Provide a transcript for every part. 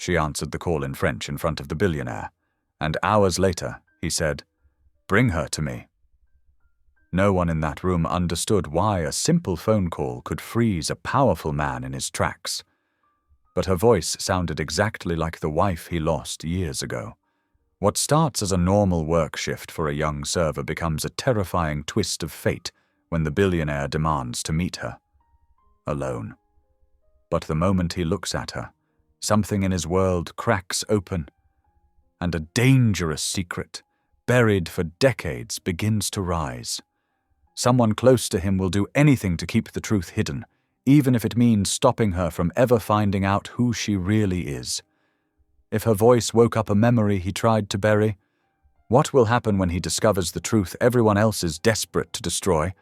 She answered the call in French in front of the billionaire, and hours later he said, "Bring her to me." No one in that room understood why a simple phone call could freeze a powerful man in his tracks. But her voice sounded exactly like the wife he lost years ago. What starts as a normal work shift for a young server becomes a terrifying twist of fate when the billionaire demands to meet her. Alone. But the moment he looks at her, something in his world cracks open, and a dangerous secret, buried for decades, begins to rise. Someone close to him will do anything to keep the truth hidden, even if it means stopping her from ever finding out who she really is. If her voice woke up a memory he tried to bury, what will happen when he discovers the truth everyone else is desperate to destroy?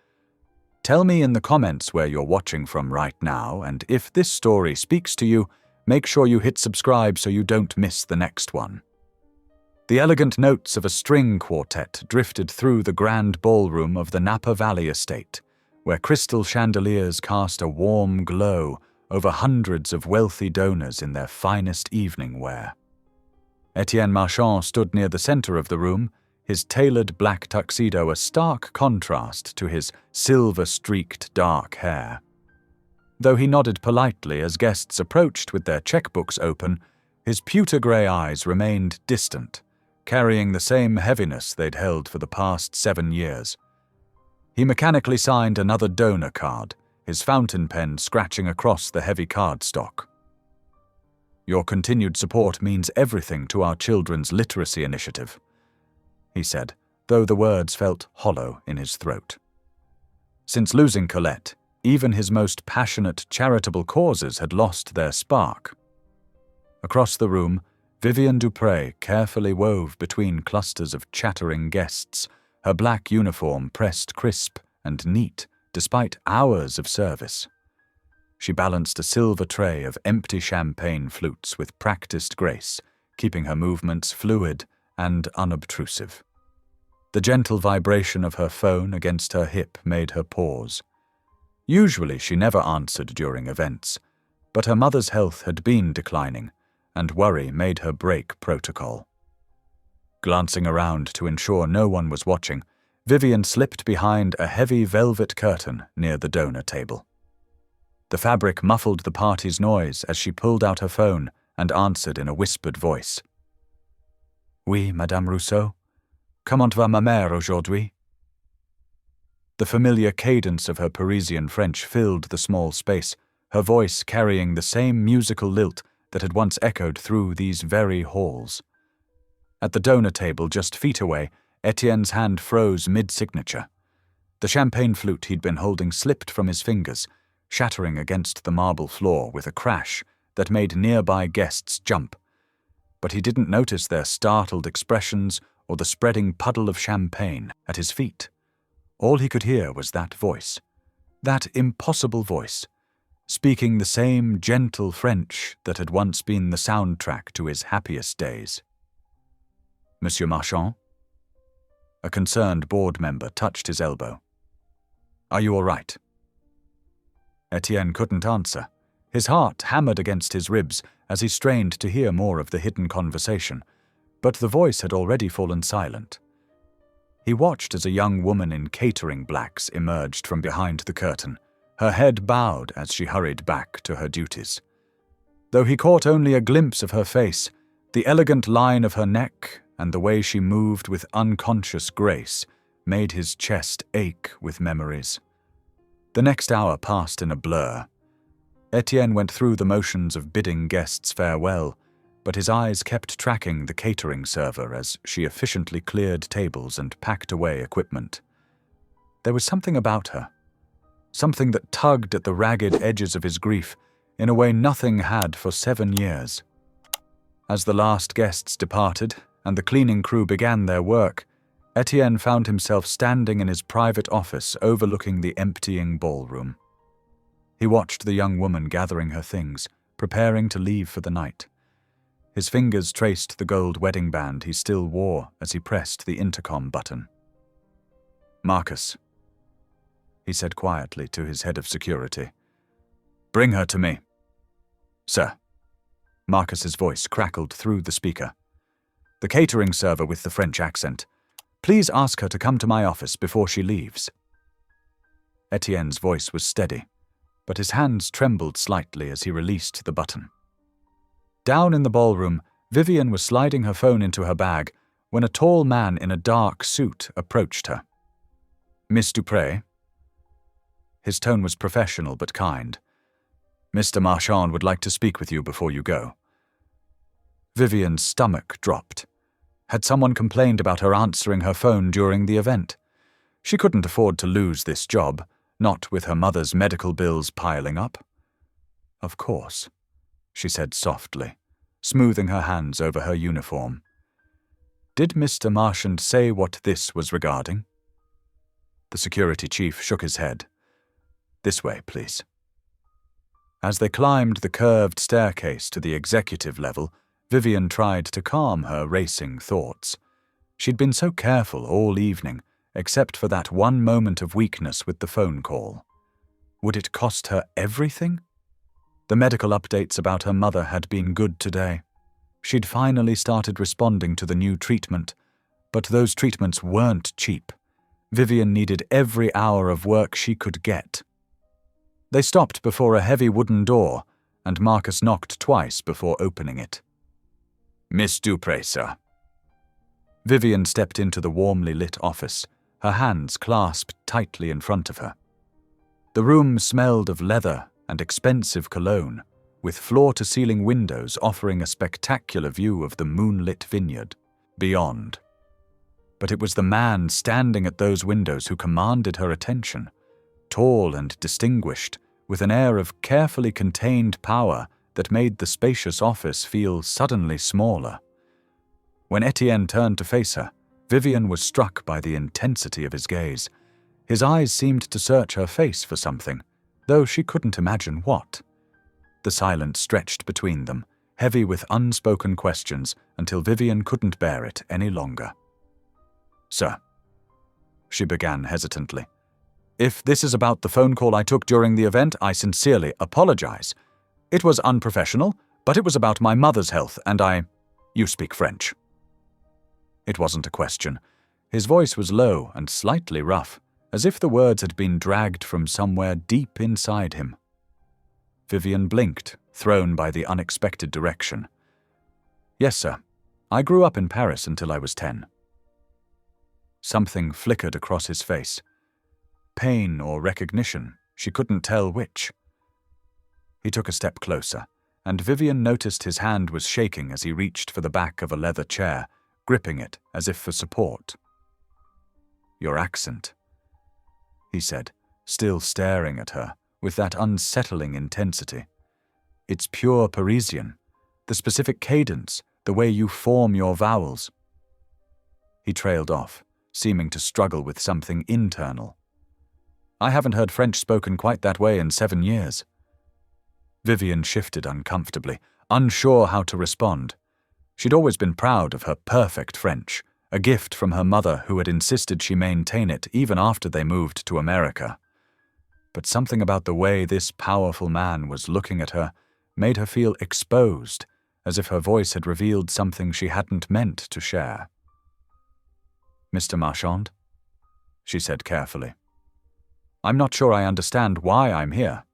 Tell me in the comments where you're watching from right now, and if this story speaks to you, make sure you hit subscribe so you don't miss the next one. The elegant notes of a string quartet drifted through the grand ballroom of the Napa Valley estate, where crystal chandeliers cast a warm glow over hundreds of wealthy donors in their finest evening wear. Etienne Marchand stood near the center of the room, his tailored black tuxedo a stark contrast to his silver-streaked dark hair. Though he nodded politely as guests approached with their checkbooks open, his pewter-grey eyes remained distant, carrying the same heaviness they'd held for the past 7 years. He mechanically signed another donor card, his fountain pen scratching across the heavy cardstock. "Your continued support means everything to our children's literacy initiative," he said, though the words felt hollow in his throat. Since losing Colette, even his most passionate charitable causes had lost their spark. Across the room, Vivienne Dupré carefully wove between clusters of chattering guests, her black uniform pressed crisp and neat despite hours of service. She balanced a silver tray of empty champagne flutes with practiced grace, keeping her movements fluid and unobtrusive. The gentle vibration of her phone against her hip made her pause. Usually she never answered during events, but her mother's health had been declining, and worry made her break protocol. Glancing around to ensure no one was watching, Vivienne slipped behind a heavy velvet curtain near the donor table. The fabric muffled the party's noise as she pulled out her phone and answered in a whispered voice. "Oui, Madame Rousseau. Comment va ma mère aujourd'hui?" The familiar cadence of her Parisian French filled the small space, her voice carrying the same musical lilt that had once echoed through these very halls. At the donor table just feet away, Etienne's hand froze mid-signature. The champagne flute he'd been holding slipped from his fingers, shattering against the marble floor with a crash that made nearby guests jump. But he didn't notice their startled expressions or the spreading puddle of champagne at his feet. All he could hear was that voice, that impossible voice, speaking the same gentle French that had once been the soundtrack to his happiest days. "Monsieur Marchand?" A concerned board member touched his elbow. "Are you all right?" Etienne couldn't answer. His heart hammered against his ribs as he strained to hear more of the hidden conversation, but the voice had already fallen silent. He watched as a young woman in catering blacks emerged from behind the curtain, her head bowed as she hurried back to her duties. Though he caught only a glimpse of her face, the elegant line of her neck and the way she moved with unconscious grace made his chest ache with memories. The next hour passed in a blur. Etienne went through the motions of bidding guests farewell, but his eyes kept tracking the catering server as she efficiently cleared tables and packed away equipment. There was something about her, something that tugged at the ragged edges of his grief in a way nothing had for 7 years. As the last guests departed and the cleaning crew began their work, Etienne found himself standing in his private office overlooking the emptying ballroom. He watched the young woman gathering her things, preparing to leave for the night. His fingers traced the gold wedding band he still wore as he pressed the intercom button. "Marcus," he said quietly to his head of security. "Bring her to me." "Sir." Marcus's voice crackled through the speaker. "The catering server with the French accent. Please ask her to come to my office before she leaves." Etienne's voice was steady, but his hands trembled slightly as he released the button. Down in the ballroom, Vivian was sliding her phone into her bag when a tall man in a dark suit approached her. "Miss Dupré?" His tone was professional but kind. "Mr. Marchand would like to speak with you before you go." Vivian's stomach dropped. Had someone complained about her answering her phone during the event? She couldn't afford to lose this job, not with her mother's medical bills piling up. "Of course," she said softly, smoothing her hands over her uniform. "Did Mr. Marchand say what this was regarding?" The security chief shook his head. "This way, please." As they climbed the curved staircase to the executive level, Vivian tried to calm her racing thoughts. She'd been so careful all evening, except for that one moment of weakness with the phone call. Would it cost her everything? The medical updates about her mother had been good today. She'd finally started responding to the new treatment, but those treatments weren't cheap. Vivian needed every hour of work she could get. They stopped before a heavy wooden door, and Marcus knocked twice before opening it. "Miss Dupré, sir." Vivian stepped into the warmly lit office, her hands clasped tightly in front of her. The room smelled of leather and expensive cologne, with floor-to-ceiling windows offering a spectacular view of the moonlit vineyard beyond. But it was the man standing at those windows who commanded her attention, tall and distinguished, with an air of carefully contained power that made the spacious office feel suddenly smaller. When Etienne turned to face her, Vivian was struck by the intensity of his gaze. His eyes seemed to search her face for something, though she couldn't imagine what. The silence stretched between them, heavy with unspoken questions, until Vivian couldn't bear it any longer. "Sir," she began hesitantly, "if this is about the phone call I took during the event, I sincerely apologize. It was unprofessional, but it was about my mother's health, and You speak French." It wasn't a question. His voice was low and slightly rough, as if the words had been dragged from somewhere deep inside him. Vivian blinked, thrown by the unexpected direction. "Yes, sir. I grew up in Paris until I was 10. Something flickered across his face. Pain or recognition, she couldn't tell which. He took a step closer, and Vivian noticed his hand was shaking as he reached for the back of a leather chair, gripping it as if for support. "Your accent," he said, still staring at her with that unsettling intensity. "It's pure Parisian. The specific cadence, the way you form your vowels." He trailed off, seeming to struggle with something internal. "I haven't heard French spoken quite that way in 7 years. Vivian shifted uncomfortably, unsure how to respond. She'd always been proud of her perfect French, a gift from her mother who had insisted she maintain it even after they moved to America. But something about the way this powerful man was looking at her made her feel exposed, as if her voice had revealed something she hadn't meant to share. "Mr. Marchand," she said carefully, "I'm not sure I understand why I'm here."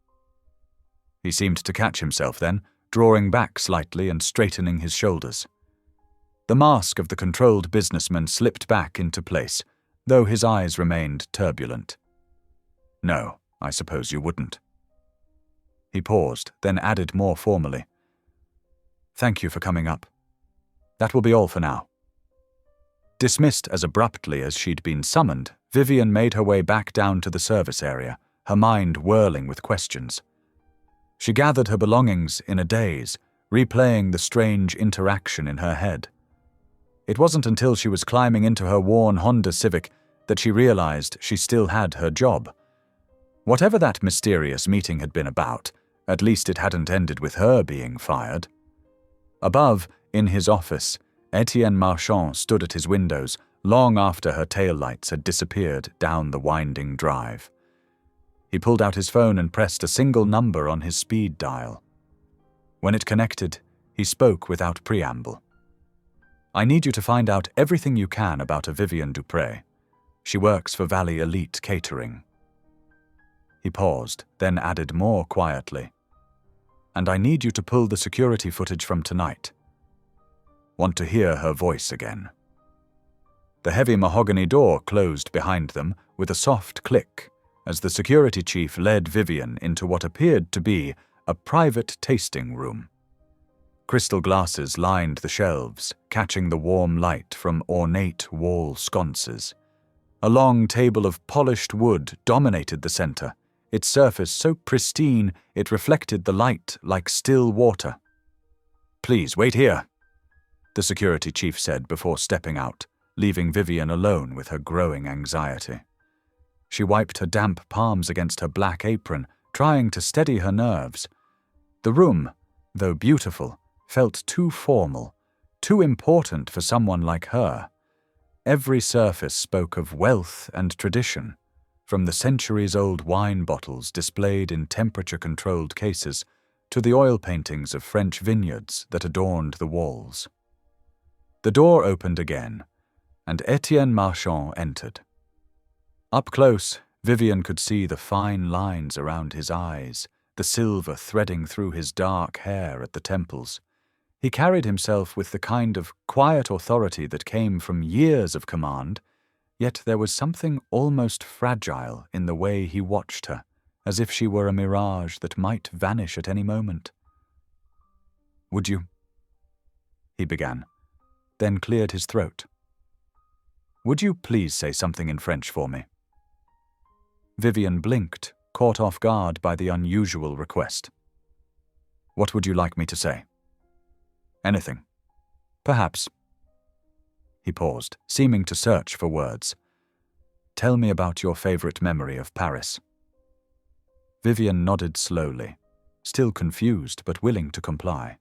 He seemed to catch himself then, drawing back slightly and straightening his shoulders. The mask of the controlled businessman slipped back into place, though his eyes remained turbulent. "No, I suppose you wouldn't." He paused, then added more formally, "Thank you for coming up. That will be all for now." Dismissed as abruptly as she'd been summoned, Vivian made her way back down to the service area, her mind whirling with questions. She gathered her belongings in a daze, replaying the strange interaction in her head. It wasn't until she was climbing into her worn Honda Civic that she realized she still had her job. Whatever that mysterious meeting had been about, at least it hadn't ended with her being fired. Above, in his office, Etienne Marchand stood at his windows long after her taillights had disappeared down the winding drive. He pulled out his phone and pressed a single number on his speed dial. When it connected, He spoke without preamble. I need you to find out everything you can about a Vivienne Dupré. She works for Valley Elite Catering. He paused, then added more quietly. And I need you to pull the security footage from tonight. Want to hear her voice again. The heavy mahogany door closed behind them with a soft click as the security chief led Vivienne into what appeared to be a private tasting room. Crystal glasses lined the shelves, catching the warm light from ornate wall sconces. A long table of polished wood dominated the center, its surface so pristine it reflected the light like still water. "Please, wait here," the security chief said before stepping out, leaving Vivienne alone with her growing anxiety. She wiped her damp palms against her black apron, trying to steady her nerves. The room, though beautiful, felt too formal, too important for someone like her. Every surface spoke of wealth and tradition, from the centuries-old wine bottles displayed in temperature-controlled cases to the oil paintings of French vineyards that adorned the walls. The door opened again, and Etienne Marchand entered. Up close, Vivienne could see the fine lines around his eyes, the silver threading through his dark hair at the temples. He carried himself with the kind of quiet authority that came from years of command, yet there was something almost fragile in the way he watched her, as if she were a mirage that might vanish at any moment. "Would you?" he began, then cleared his throat. "Would you please say something in French for me?" Vivienne blinked, caught off guard by the unusual request. "What would you like me to say?" "Anything. Perhaps." He paused, seeming to search for words. "Tell me about your favorite memory of Paris." Vivienne nodded slowly, still confused but willing to comply.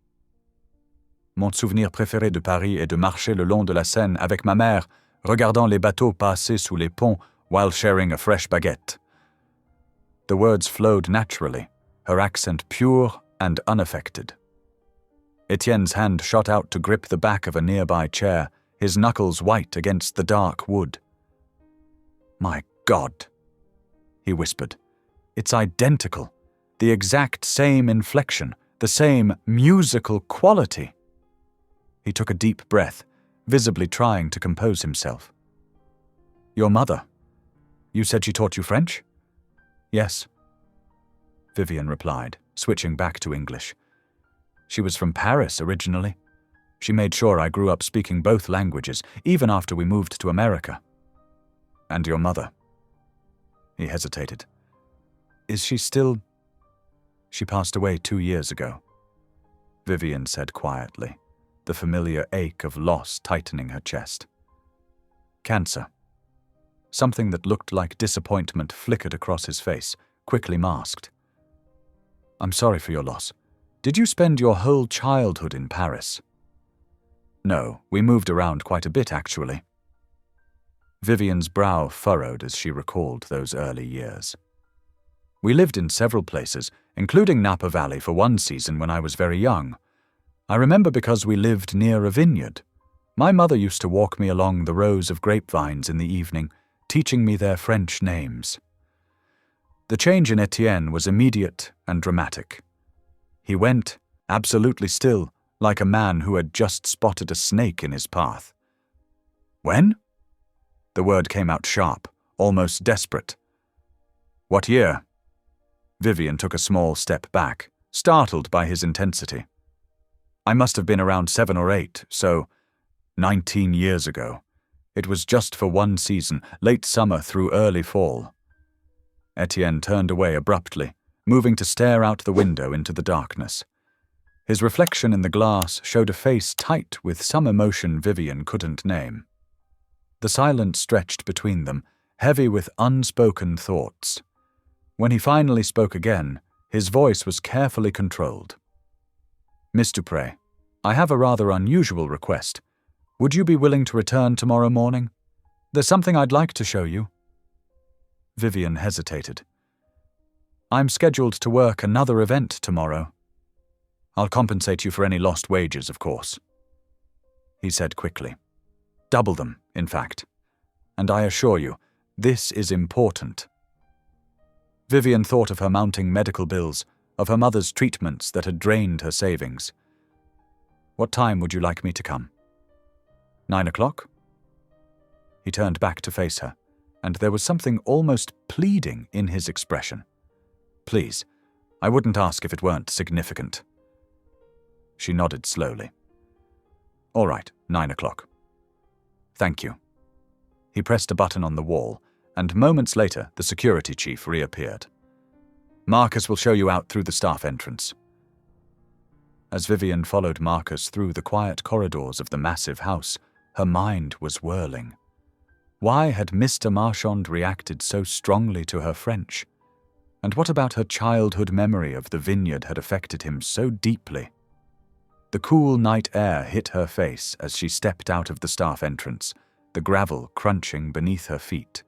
"Mon souvenir préféré de Paris est de marcher le long de la Seine avec ma mère, regardant les bateaux passer sous les ponts while sharing a fresh baguette." The words flowed naturally, her accent pure and unaffected. Etienne's hand shot out to grip the back of a nearby chair, his knuckles white against the dark wood. "My God," he whispered. "It's identical. The exact same inflection, the same musical quality." He took a deep breath, visibly trying to compose himself. "Your mother? You said she taught you French?" "Yes," Vivienne replied, switching back to English. "She was from Paris originally. She made sure I grew up speaking both languages, even after we moved to America." "And your mother?" He hesitated. "Is she still—" "She passed away 2 years ago," Vivienne said quietly, the familiar ache of loss tightening her chest. "Cancer." Something that looked like disappointment flickered across his face, quickly masked. "I'm sorry for your loss. Did you spend your whole childhood in Paris?" "No, we moved around quite a bit, actually." Vivienne's brow furrowed as she recalled those early years. "We lived in several places, including Napa Valley for one season when I was very young. I remember because we lived near a vineyard. My mother used to walk me along the rows of grapevines in the evening, teaching me their French names." The change in Etienne was immediate and dramatic. He went, absolutely still, like a man who had just spotted a snake in his path. "When?" The word came out sharp, almost desperate. "What year?" Vivienne took a small step back, startled by his intensity. "I must have been around 7 or 8, so 19 years ago. It was just for one season, late summer through early fall." Etienne turned away abruptly, moving to stare out the window into the darkness. His reflection in the glass showed a face tight with some emotion Vivienne couldn't name. The silence stretched between them, heavy with unspoken thoughts. When he finally spoke again, his voice was carefully controlled. "Miss Dupré, I have a rather unusual request. Would you be willing to return tomorrow morning? There's something I'd like to show you." Vivienne hesitated. "I'm scheduled to work another event tomorrow." I'll compensate you for any lost wages, of course," he said quickly. "Double them, in fact. And I assure you, this is important." Vivian thought of her mounting medical bills, of her mother's treatments that had drained her savings. "What time would you like me to come?" 9 o'clock? He turned back to face her, and there was something almost pleading in his expression. "Please, I wouldn't ask if it weren't significant." She nodded slowly. "All right, 9 o'clock. Thank you." He pressed a button on the wall, and moments later the security chief reappeared. "Marcus will show you out through the staff entrance." As Vivian followed Marcus through the quiet corridors of the massive house, her mind was whirling. Why had Mr. Marchand reacted so strongly to her French? And what about her childhood memory of the vineyard had affected him so deeply? The cool night air hit her face as she stepped out of the staff entrance, the gravel crunching beneath her feet.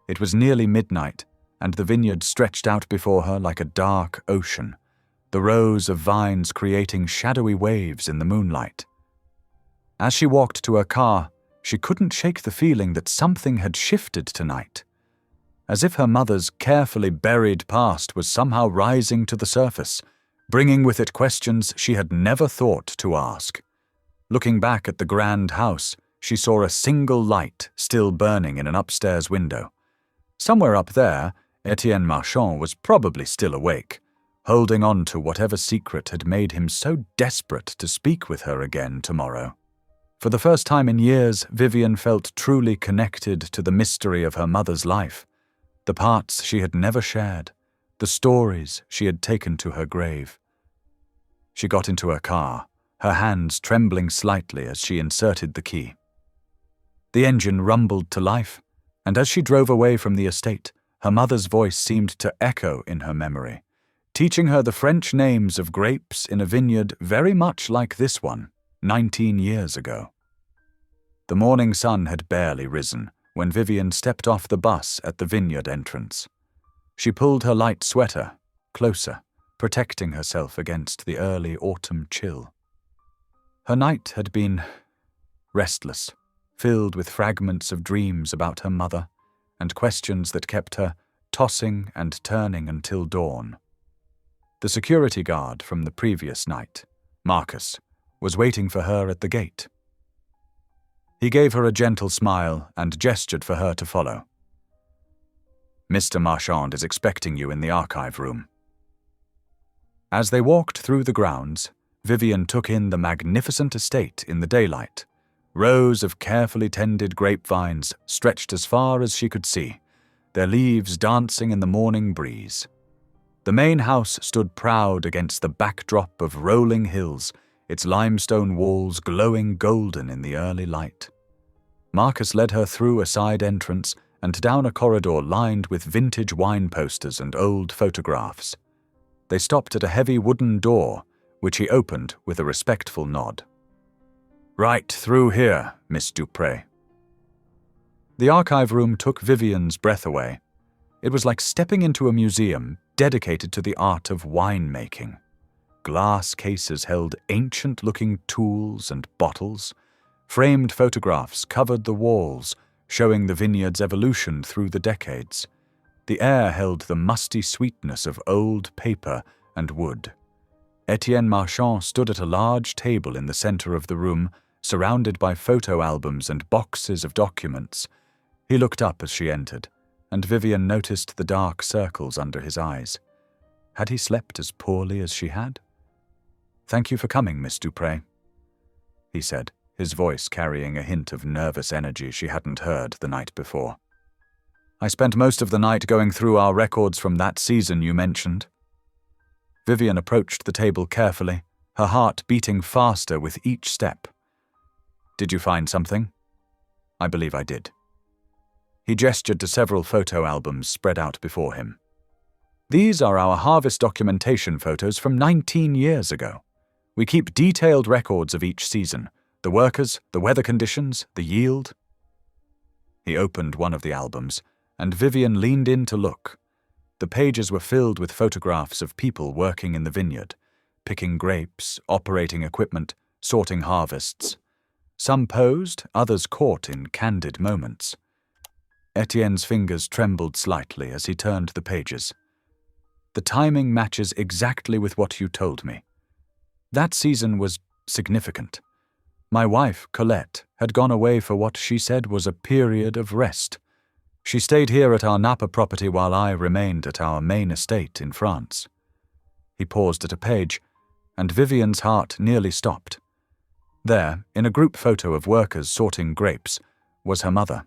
It was nearly midnight, and the vineyard stretched out before her like a dark ocean, the rows of vines creating shadowy waves in the moonlight. As she walked to her car, she couldn't shake the feeling that something had shifted tonight, as if her mother's carefully buried past was somehow rising to the surface, bringing with it questions she had never thought to ask. Looking back at the grand house, she saw a single light still burning in an upstairs window. Somewhere up there, Etienne Marchand was probably still awake, holding on to whatever secret had made him so desperate to speak with her again tomorrow. For the first time in years, Vivian felt truly connected to the mystery of her mother's life, the parts she had never shared, the stories she had taken to her grave. She got into her car, her hands trembling slightly as she inserted the key. The engine rumbled to life, and as she drove away from the estate, her mother's voice seemed to echo in her memory, teaching her the French names of grapes in a vineyard very much like this one, 19 years ago. The morning sun had barely risen when Vivian stepped off the bus at the vineyard entrance. She pulled her light sweater closer, protecting herself against the early autumn chill. Her night had been restless, filled with fragments of dreams about her mother and questions that kept her tossing and turning until dawn. The security guard from the previous night, Marcus, was waiting for her at the gate. He gave her a gentle smile and gestured for her to follow. "Mr. Marchand is expecting you in the archive room." As they walked through the grounds, Vivian took in the magnificent estate in the daylight. Rows of carefully tended grapevines stretched as far as she could see, their leaves dancing in the morning breeze. The main house stood proud against the backdrop of rolling hills, its limestone walls glowing golden in the early light. Marcus led her through a side entrance and down a corridor lined with vintage wine posters and old photographs. They stopped at a heavy wooden door, which he opened with a respectful nod. "Right through here, Miss Dupré." The archive room took Vivian's breath away. It was like stepping into a museum dedicated to the art of winemaking. Glass cases held ancient-looking tools and bottles. Framed photographs covered the walls, showing the vineyard's evolution through the decades. The air held the musty sweetness of old paper and wood. Etienne Marchand stood at a large table in the center of the room, surrounded by photo albums and boxes of documents. He looked up as she entered, and Vivian noticed the dark circles under his eyes. Had he slept as poorly as she had? "Thank you for coming, Miss Dupré," he said, his voice carrying a hint of nervous energy she hadn't heard the night before. "I spent most of the night going through our records from that season you mentioned." Vivian approached the table carefully, her heart beating faster with each step. "Did you find something?" "I believe I did." He gestured to several photo albums spread out before him. "These are our harvest documentation photos from 19 years ago. We keep detailed records of each season, the workers, the weather conditions, the yield." He opened one of the albums, and Vivian leaned in to look. The pages were filled with photographs of people working in the vineyard, picking grapes, operating equipment, sorting harvests. Some posed, others caught in candid moments. Etienne's fingers trembled slightly as he turned the pages. The timing matches exactly with what you told me. That season was significant. My wife, Colette, had gone away for what she said was a period of rest. She stayed here at our Napa property while I remained at our main estate in France. He paused at a page, and Vivian's heart nearly stopped. There, in a group photo of workers sorting grapes, was her mother.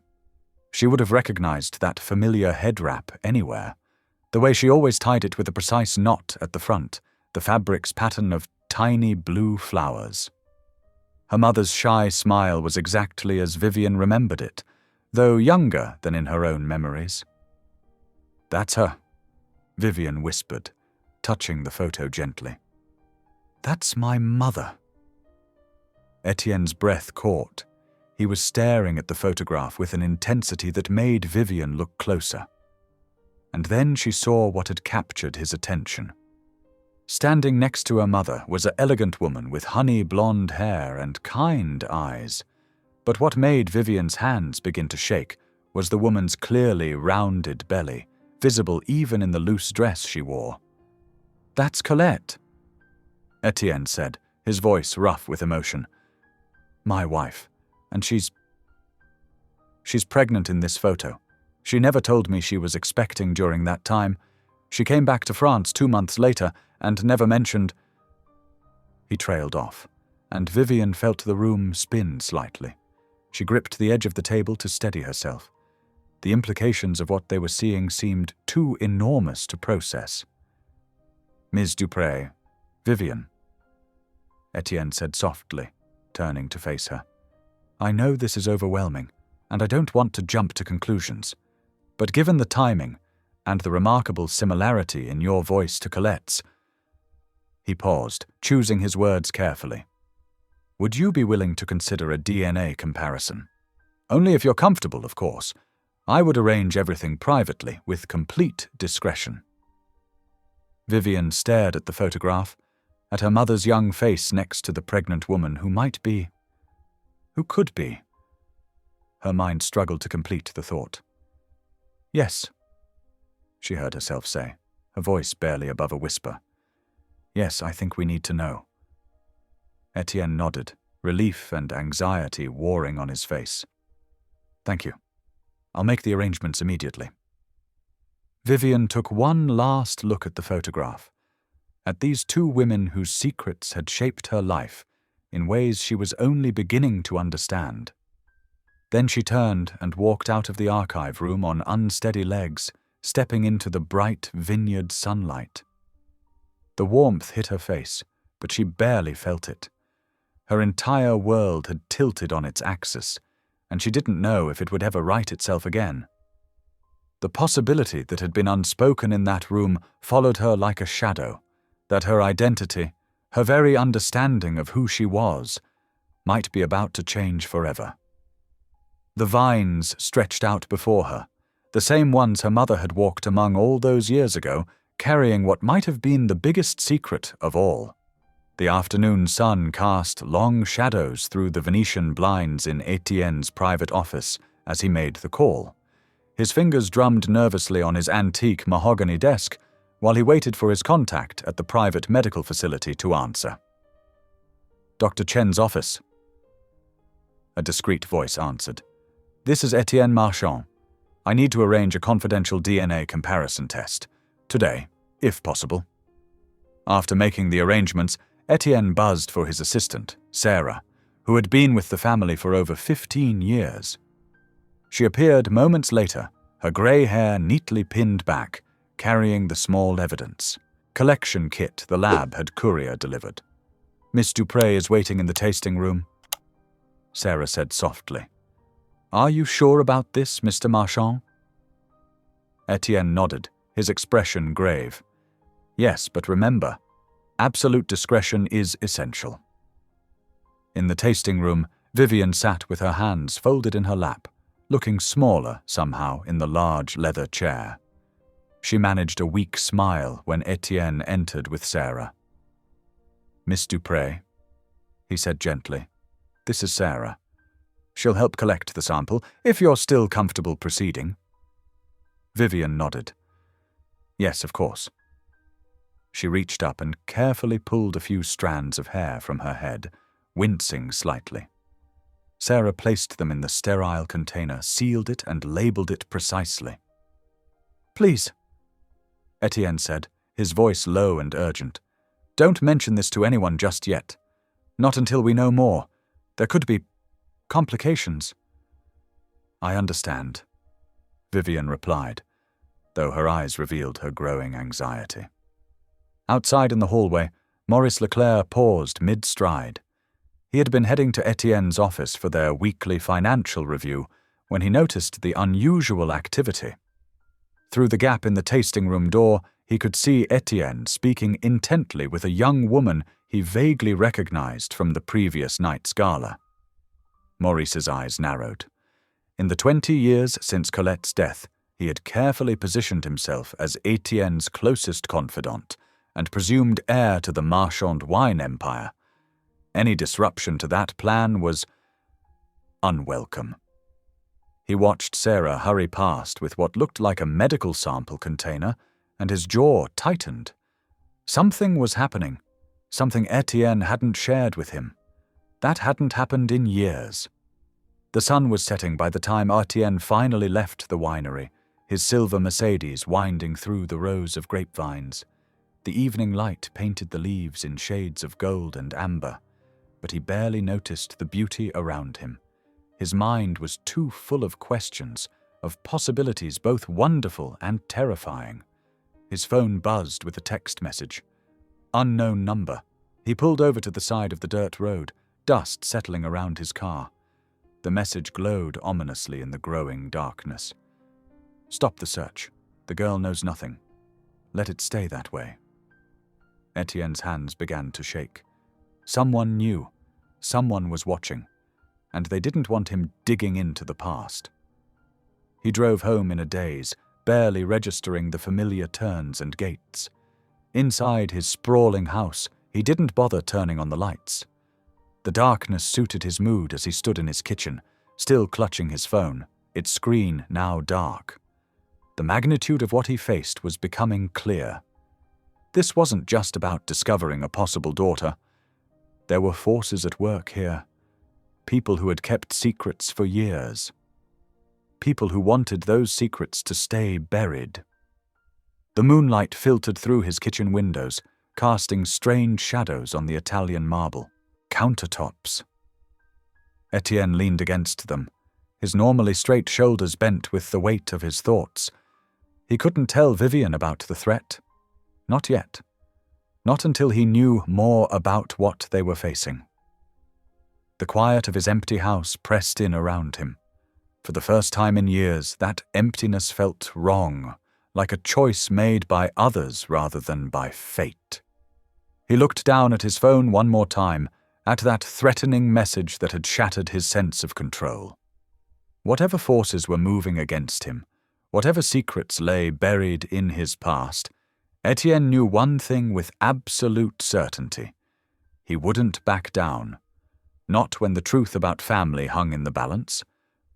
She would have recognized that familiar head wrap anywhere, the way she always tied it with a precise knot at the front, the fabric's pattern of tiny blue flowers. Her mother's shy smile was exactly as Vivian remembered it, though younger than in her own memories. "That's her," Vivian whispered, touching the photo gently. "That's my mother." Etienne's breath caught. He was staring at the photograph with an intensity that made Vivian look closer. And then she saw what had captured his attention. Standing next to her mother was an elegant woman with honey blonde hair and kind eyes. But what made Vivian's hands begin to shake was the woman's clearly rounded belly, visible even in the loose dress she wore. "That's Colette," Etienne said, his voice rough with emotion. "My wife, and she's pregnant in this photo. She never told me she was expecting during that time. She came back to France 2 months later and never mentioned—" He trailed off, and Vivian felt the room spin slightly. She gripped the edge of the table to steady herself. The implications of what they were seeing seemed too enormous to process. "Ms. Dupré, Vivian," Etienne said softly, turning to face her. "I know this is overwhelming, and I don't want to jump to conclusions. But given the timing, and the remarkable similarity in your voice to Colette's—" He paused, choosing his words carefully. "Would you be willing to consider a DNA comparison? Only if you're comfortable, of course. I would arrange everything privately, with complete discretion." Vivian stared at the photograph, at her mother's young face next to the pregnant woman who could be. Her mind struggled to complete the thought. "Yes," she heard herself say, her voice barely above a whisper. "Yes, I think we need to know." Etienne nodded, relief and anxiety warring on his face. "Thank you. I'll make the arrangements immediately." Vivian took one last look at the photograph, at these two women whose secrets had shaped her life in ways she was only beginning to understand. Then she turned and walked out of the archive room on unsteady legs, stepping into the bright vineyard sunlight. The warmth hit her face, but she barely felt it. Her entire world had tilted on its axis, and she didn't know if it would ever right itself again. The possibility that had been unspoken in that room followed her like a shadow, that her identity, her very understanding of who she was, might be about to change forever. The vines stretched out before her, the same ones her mother had walked among all those years ago, carrying what might have been the biggest secret of all. The afternoon sun cast long shadows through the Venetian blinds in Etienne's private office as he made the call. His fingers drummed nervously on his antique mahogany desk while he waited for his contact at the private medical facility to answer. "Dr. Chen's office," a discreet voice answered. "This is Etienne Marchand. I need to arrange a confidential DNA comparison test. Today, if possible." After making the arrangements, Etienne buzzed for his assistant, Sarah, who had been with the family for over 15 years. She appeared moments later, her grey hair neatly pinned back, carrying the small evidence collection kit the lab had courier delivered. "Miss Dupré is waiting in the tasting room," Sarah said softly. "Are you sure about this, Mr. Marchand?" Etienne nodded, his expression grave. "Yes, but remember, absolute discretion is essential." In the tasting room, Vivian sat with her hands folded in her lap, looking smaller somehow in the large leather chair. She managed a weak smile when Etienne entered with Sarah. Miss Dupré, he said gently. This is Sarah. She'll help collect the sample, if you're still comfortable proceeding. Vivian nodded. Yes, of course. She reached up and carefully pulled a few strands of hair from her head, wincing slightly. Sarah placed them in the sterile container, sealed it, and labeled it precisely. Please, Etienne said, his voice low and urgent. Don't mention this to anyone just yet. Not until we know more. There could be complications. I understand, Vivian replied, though her eyes revealed her growing anxiety. Outside in the hallway, Maurice Leclerc paused mid-stride. He had been heading to Etienne's office for their weekly financial review when he noticed the unusual activity. Through the gap in the tasting room door, he could see Etienne speaking intently with a young woman he vaguely recognized from the previous night's gala. Maurice's eyes narrowed. In the 20 years since Colette's death, he had carefully positioned himself as Etienne's closest confidant and presumed heir to the Marchand wine empire. Any disruption to that plan was unwelcome. He watched Sarah hurry past with what looked like a medical sample container, and his jaw tightened. Something was happening, something Etienne hadn't shared with him. That hadn't happened in years. The sun was setting by the time Etienne finally left the winery, his silver Mercedes winding through the rows of grapevines. The evening light painted the leaves in shades of gold and amber, but he barely noticed the beauty around him. His mind was too full of questions, of possibilities both wonderful and terrifying. His phone buzzed with a text message. Unknown number. He pulled over to the side of the dirt road, dust settling around his car. The message glowed ominously in the growing darkness. Stop the search. The girl knows nothing. Let it stay that way. Etienne's hands began to shake. Someone knew. Someone was watching. And they didn't want him digging into the past. He drove home in a daze, barely registering the familiar turns and gates. Inside his sprawling house, he didn't bother turning on the lights. The darkness suited his mood as he stood in his kitchen, still clutching his phone, its screen now dark. The magnitude of what he faced was becoming clear. This wasn't just about discovering a possible daughter. There were forces at work here. People who had kept secrets for years. People who wanted those secrets to stay buried. The moonlight filtered through his kitchen windows, casting strange shadows on the Italian marble. Countertops. Etienne leaned against them, his normally straight shoulders bent with the weight of his thoughts. He couldn't tell Vivian about the threat. Not yet. Not until he knew more about what they were facing. The quiet of his empty house pressed in around him. For the first time in years, that emptiness felt wrong, like a choice made by others rather than by fate. He looked down at his phone one more time, at that threatening message that had shattered his sense of control. Whatever forces were moving against him, whatever secrets lay buried in his past, Etienne knew one thing with absolute certainty. He wouldn't back down. Not when the truth about family hung in the balance.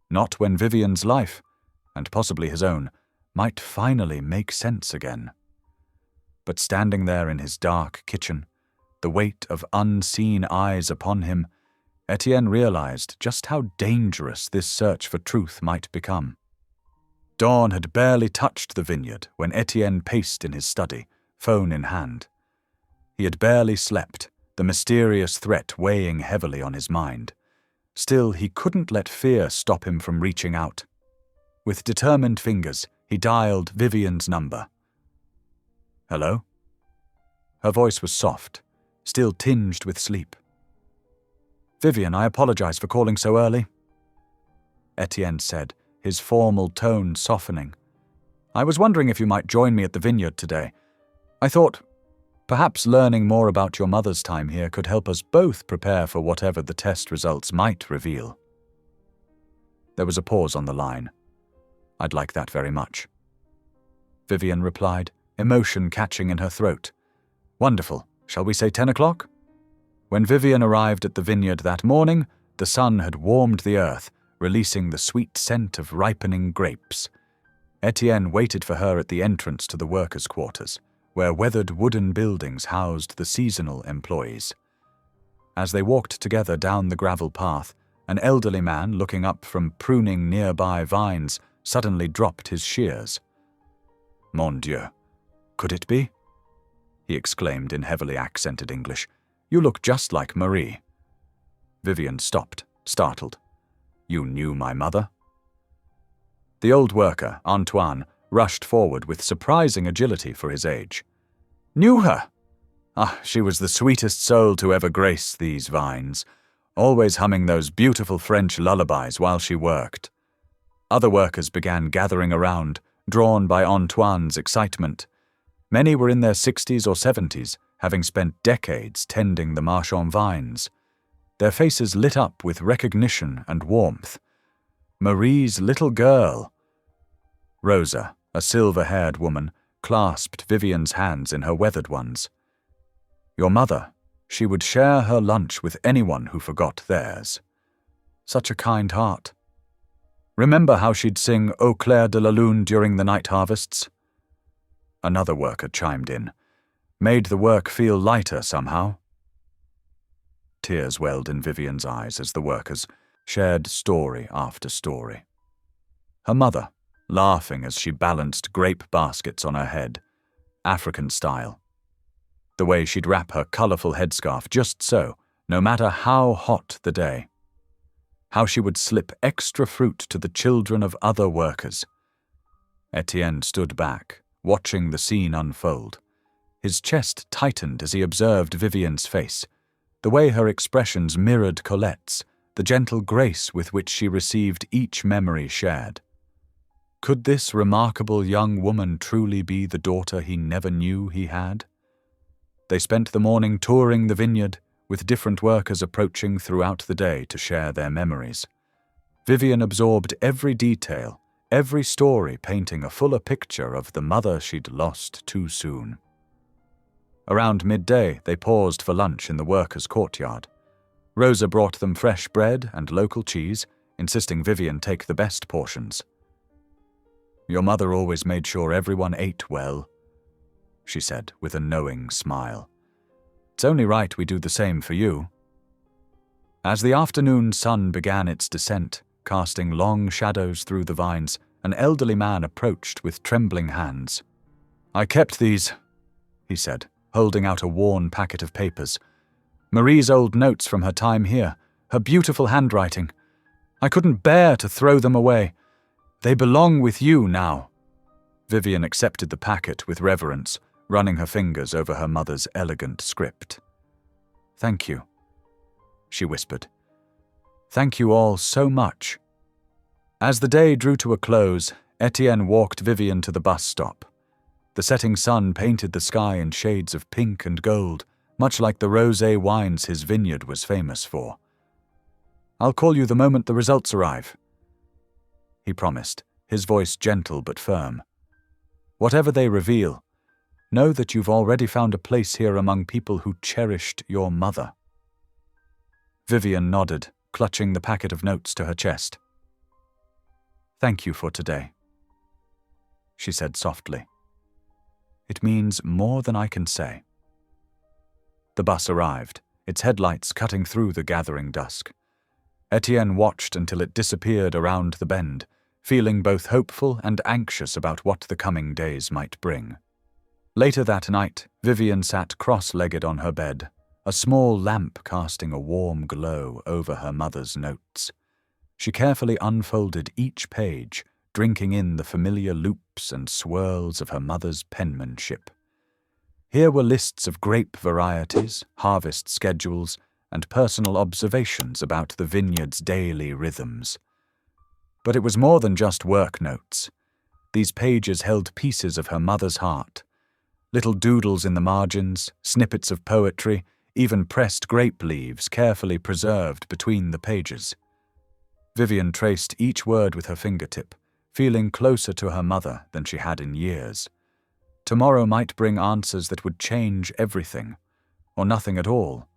Not when Vivian's life, and possibly his own, might finally make sense again. But standing there in his dark kitchen, the weight of unseen eyes upon him, Etienne realized just how dangerous this search for truth might become. Dawn had barely touched the vineyard when Etienne paced in his study, phone in hand. He had barely slept, the mysterious threat weighing heavily on his mind. Still, he couldn't let fear stop him from reaching out. With determined fingers, he dialed Vivian's number. Hello? Her voice was soft, still tinged with sleep. Vivian, I apologize for calling so early, Etienne said, his formal tone softening. I was wondering if you might join me at the vineyard today. I thought perhaps learning more about your mother's time here could help us both prepare for whatever the test results might reveal. There was a pause on the line. I'd like that very much. Vivian replied, emotion catching in her throat. Wonderful. Shall we say 10 o'clock? When Vivian arrived at the vineyard that morning, the sun had warmed the earth, releasing the sweet scent of ripening grapes. Etienne waited for her at the entrance to the workers' quarters, where weathered wooden buildings housed the seasonal employees. As they walked together down the gravel path, an elderly man looking up from pruning nearby vines suddenly dropped his shears. "Mon Dieu, could it be?" he exclaimed in heavily accented English. "You look just like Marie." Vivian stopped, startled. "You knew my mother?" The old worker, Antoine, rushed forward with surprising agility for his age. "Knew her? Ah, she was the sweetest soul to ever grace these vines, always humming those beautiful French lullabies while she worked." Other workers began gathering around, drawn by Antoine's excitement. Many were in their 60s or 70s, having spent decades tending the marchand vines. Their faces lit up with recognition and warmth. Marie's little girl! Rosa, a silver-haired woman, clasped Vivian's hands in her weathered ones. "Your mother, she would share her lunch with anyone who forgot theirs. Such a kind heart. Remember how she'd sing Au clair de la lune during the night harvests?" Another worker chimed in. "Made the work feel lighter somehow." Tears welled in Vivian's eyes as the workers shared story after story. Her mother, laughing as she balanced grape baskets on her head, African style. The way she'd wrap her colourful headscarf just so, no matter how hot the day. How she would slip extra fruit to the children of other workers. Etienne stood back, watching the scene unfold. His chest tightened as he observed Vivian's face, the way her expressions mirrored Colette's, the gentle grace with which she received each memory shared. Could this remarkable young woman truly be the daughter he never knew he had? They spent the morning touring the vineyard, with different workers approaching throughout the day to share their memories. Vivian absorbed every detail, every story painting a fuller picture of the mother she'd lost too soon. Around midday, they paused for lunch in the workers' courtyard. Rosa brought them fresh bread and local cheese, insisting Vivian take the best portions. "Your mother always made sure everyone ate well," she said with a knowing smile. "It's only right we do the same for you." As the afternoon sun began its descent, casting long shadows through the vines, an elderly man approached with trembling hands. "I kept these," he said, holding out a worn packet of papers. "Marie's old notes from her time here, her beautiful handwriting. I couldn't bear to throw them away. They belong with you now." Vivian accepted the packet with reverence, running her fingers over her mother's elegant script. "Thank you," she whispered. "Thank you all so much." As the day drew to a close, Etienne walked Vivian to the bus stop. The setting sun painted the sky in shades of pink and gold, much like the rosé wines his vineyard was famous for. "I'll call you the moment the results arrive," he promised, his voice gentle but firm. "Whatever they reveal, know that you've already found a place here among people who cherished your mother." Vivian nodded, clutching the packet of notes to her chest. "Thank you for today," she said softly. "It means more than I can say." The bus arrived, its headlights cutting through the gathering dusk. Etienne watched until it disappeared around the bend, feeling both hopeful and anxious about what the coming days might bring. Later that night, Vivian sat cross-legged on her bed, a small lamp casting a warm glow over her mother's notes. She carefully unfolded each page, drinking in the familiar loops and swirls of her mother's penmanship. Here were lists of grape varieties, harvest schedules, and personal observations about the vineyard's daily rhythms. But it was more than just work notes. These pages held pieces of her mother's heart. Little doodles in the margins, snippets of poetry, even pressed grape leaves carefully preserved between the pages. Vivian traced each word with her fingertip, feeling closer to her mother than she had in years. Tomorrow might bring answers that would change everything, or nothing at all.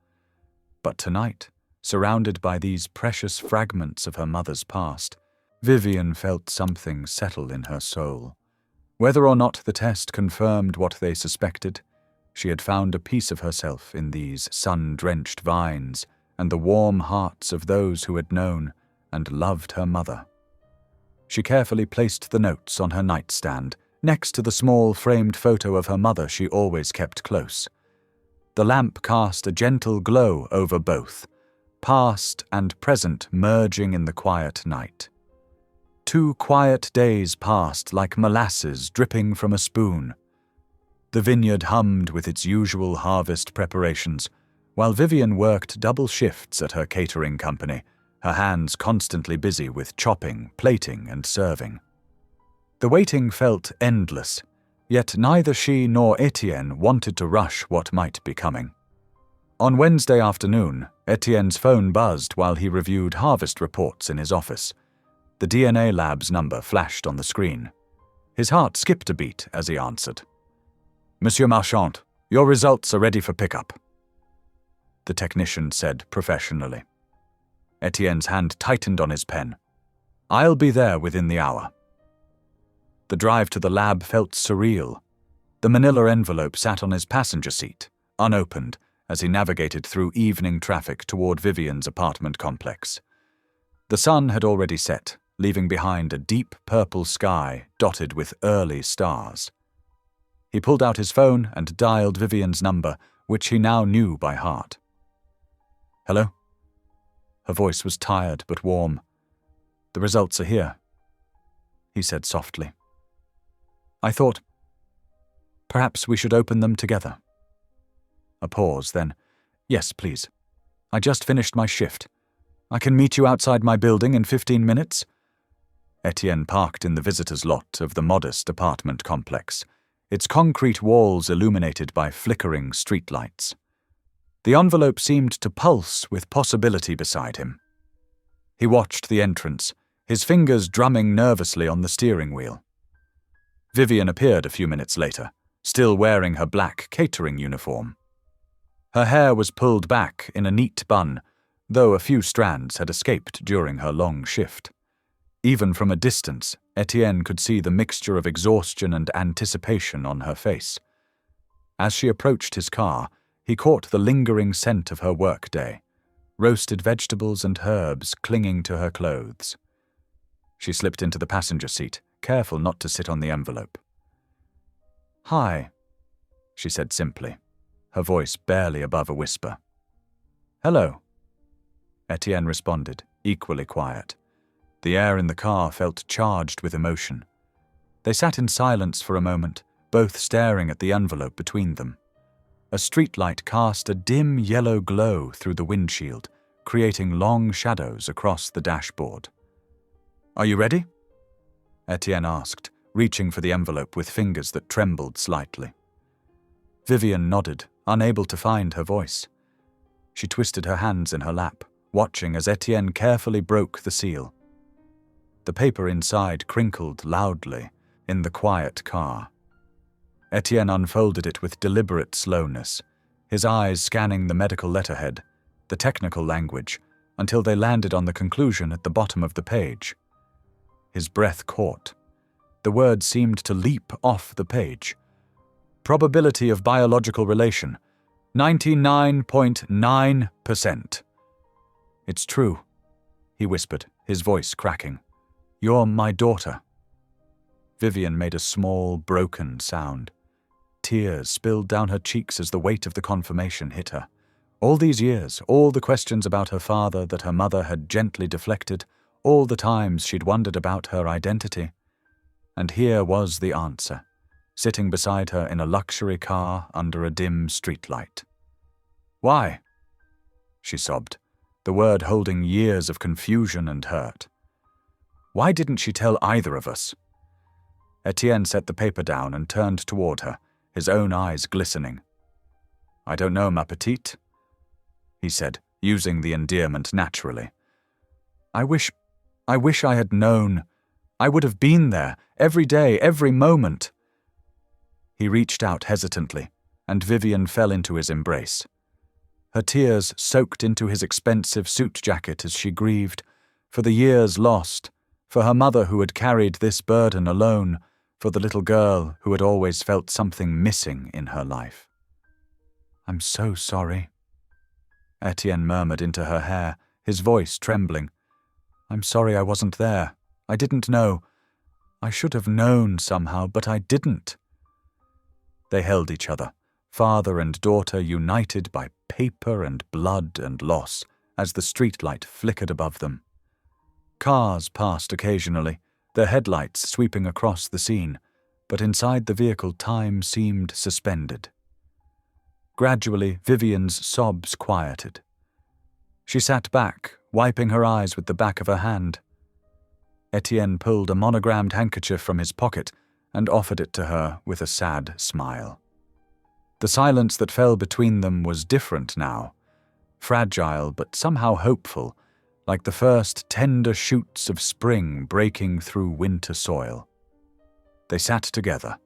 But tonight, surrounded by these precious fragments of her mother's past, Vivian felt something settle in her soul. Whether or not the test confirmed what they suspected, she had found a piece of herself in these sun-drenched vines and the warm hearts of those who had known and loved her mother. She carefully placed the notes on her nightstand, next to the small framed photo of her mother she always kept close. The lamp cast a gentle glow over both, past and present merging in the quiet night. 2 quiet days passed like molasses dripping from a spoon. The vineyard hummed with its usual harvest preparations, while Vivian worked double shifts at her catering company, her hands constantly busy with chopping, plating, and serving. The waiting felt endless, yet neither she nor Etienne wanted to rush what might be coming. On Wednesday afternoon, Etienne's phone buzzed while he reviewed harvest reports in his office. The DNA lab's number flashed on the screen. His heart skipped a beat as he answered. "Monsieur Marchand, your results are ready for pickup," the technician said professionally. Etienne's hand tightened on his pen. "I'll be there within the hour." The drive to the lab felt surreal. The manila envelope sat on his passenger seat, unopened, as he navigated through evening traffic toward Vivian's apartment complex. The sun had already set, leaving behind a deep purple sky dotted with early stars. He pulled out his phone and dialed Vivian's number, which he now knew by heart. "Hello?" Her voice was tired but warm. "The results are here," he said softly. "I thought perhaps we should open them together." A pause, then, "Yes, please. I just finished my shift. I can meet you outside my building in 15 minutes. Etienne parked in the visitor's lot of the modest apartment complex, its concrete walls illuminated by flickering streetlights. The envelope seemed to pulse with possibility beside him. He watched the entrance, his fingers drumming nervously on the steering wheel. Vivian appeared a few minutes later, still wearing her black catering uniform. Her hair was pulled back in a neat bun, though a few strands had escaped during her long shift. Even from a distance, Etienne could see the mixture of exhaustion and anticipation on her face. As she approached his car, he caught the lingering scent of her workday, roasted vegetables and herbs clinging to her clothes. She slipped into the passenger seat, careful not to sit on the envelope. "Hi," she said simply, her voice barely above a whisper. "Hello," Etienne responded, equally quiet. The air in the car felt charged with emotion. They sat in silence for a moment, both staring at the envelope between them. A streetlight cast a dim yellow glow through the windshield, creating long shadows across the dashboard. "Are you ready?" Etienne asked, reaching for the envelope with fingers that trembled slightly. Vivian nodded, unable to find her voice. She twisted her hands in her lap, watching as Etienne carefully broke the seal. The paper inside crinkled loudly in the quiet car. Etienne unfolded it with deliberate slowness, his eyes scanning the medical letterhead, the technical language, until they landed on the conclusion at the bottom of the page. His breath caught. The words seemed to leap off the page. Probability of biological relation, 99.9%. "It's true," he whispered, his voice cracking. "You're my daughter." Vivian made a small, broken sound. Tears spilled down her cheeks as the weight of the confirmation hit her. All these years, all the questions about her father that her mother had gently deflected, all the times she'd wondered about her identity. And here was the answer, sitting beside her in a luxury car under a dim streetlight. "Why?" she sobbed, the word holding years of confusion and hurt. Why didn't she tell either of us? Etienne set the paper down and turned toward her, his own eyes glistening. "I don't know, ma petite," he said, using the endearment naturally. I wish I had known. I would have been there, every day, every moment." He reached out hesitantly, and Vivian fell into his embrace. Her tears soaked into his expensive suit jacket as she grieved, for the years lost, for her mother who had carried this burden alone, for the little girl who had always felt something missing in her life. "I'm so sorry," Etienne murmured into her hair, his voice trembling. "I'm sorry I wasn't there. I didn't know. I should have known somehow, but I didn't." They held each other, father and daughter united by paper and blood and loss, as the streetlight flickered above them. Cars passed occasionally, their headlights sweeping across the scene, but inside the vehicle time seemed suspended. Gradually, Vivian's sobs quieted. She sat back, wiping her eyes with the back of her hand. Etienne pulled a monogrammed handkerchief from his pocket and offered it to her with a sad smile. The silence that fell between them was different now, fragile but somehow hopeful, like the first tender shoots of spring breaking through winter soil. They sat together,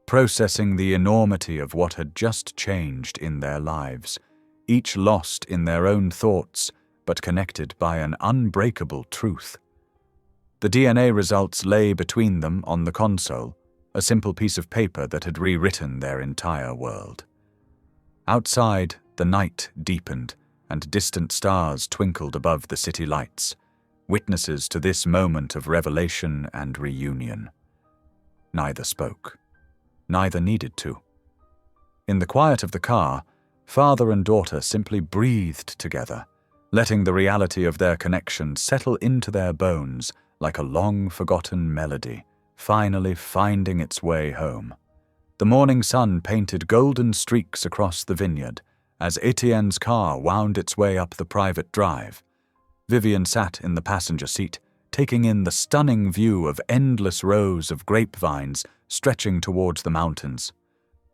processing the enormity of what had just changed in their lives, each lost in their own thoughts, but connected by an unbreakable truth. The DNA results lay between them on the console, a simple piece of paper that had rewritten their entire world. Outside, the night deepened, and distant stars twinkled above the city lights, witnesses to this moment of revelation and reunion. Neither spoke. Neither needed to. In the quiet of the car, father and daughter simply breathed together, letting the reality of their connection settle into their bones like a long-forgotten melody, finally finding its way home. The morning sun painted golden streaks across the vineyard as Etienne's car wound its way up the private drive. Vivian sat in the passenger seat, taking in the stunning view of endless rows of grapevines stretching towards the mountains.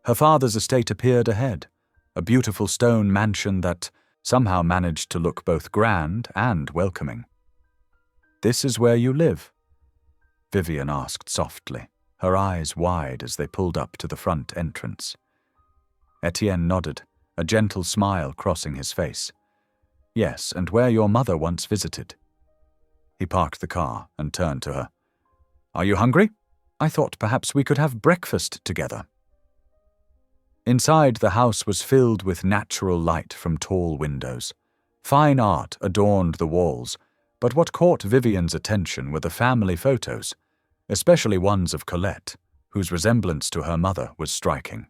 Her father's estate appeared ahead, a beautiful stone mansion that somehow managed to look both grand and welcoming. "This is where you live?" Vivian asked softly, her eyes wide as they pulled up to the front entrance. Etienne nodded, a gentle smile crossing his face. "Yes, and where your mother once visited." He parked the car and turned to her. "Are you hungry? I thought perhaps we could have breakfast together." Inside, the house was filled with natural light from tall windows. Fine art adorned the walls, but what caught Vivian's attention were the family photos, especially ones of Colette, whose resemblance to her mother was striking.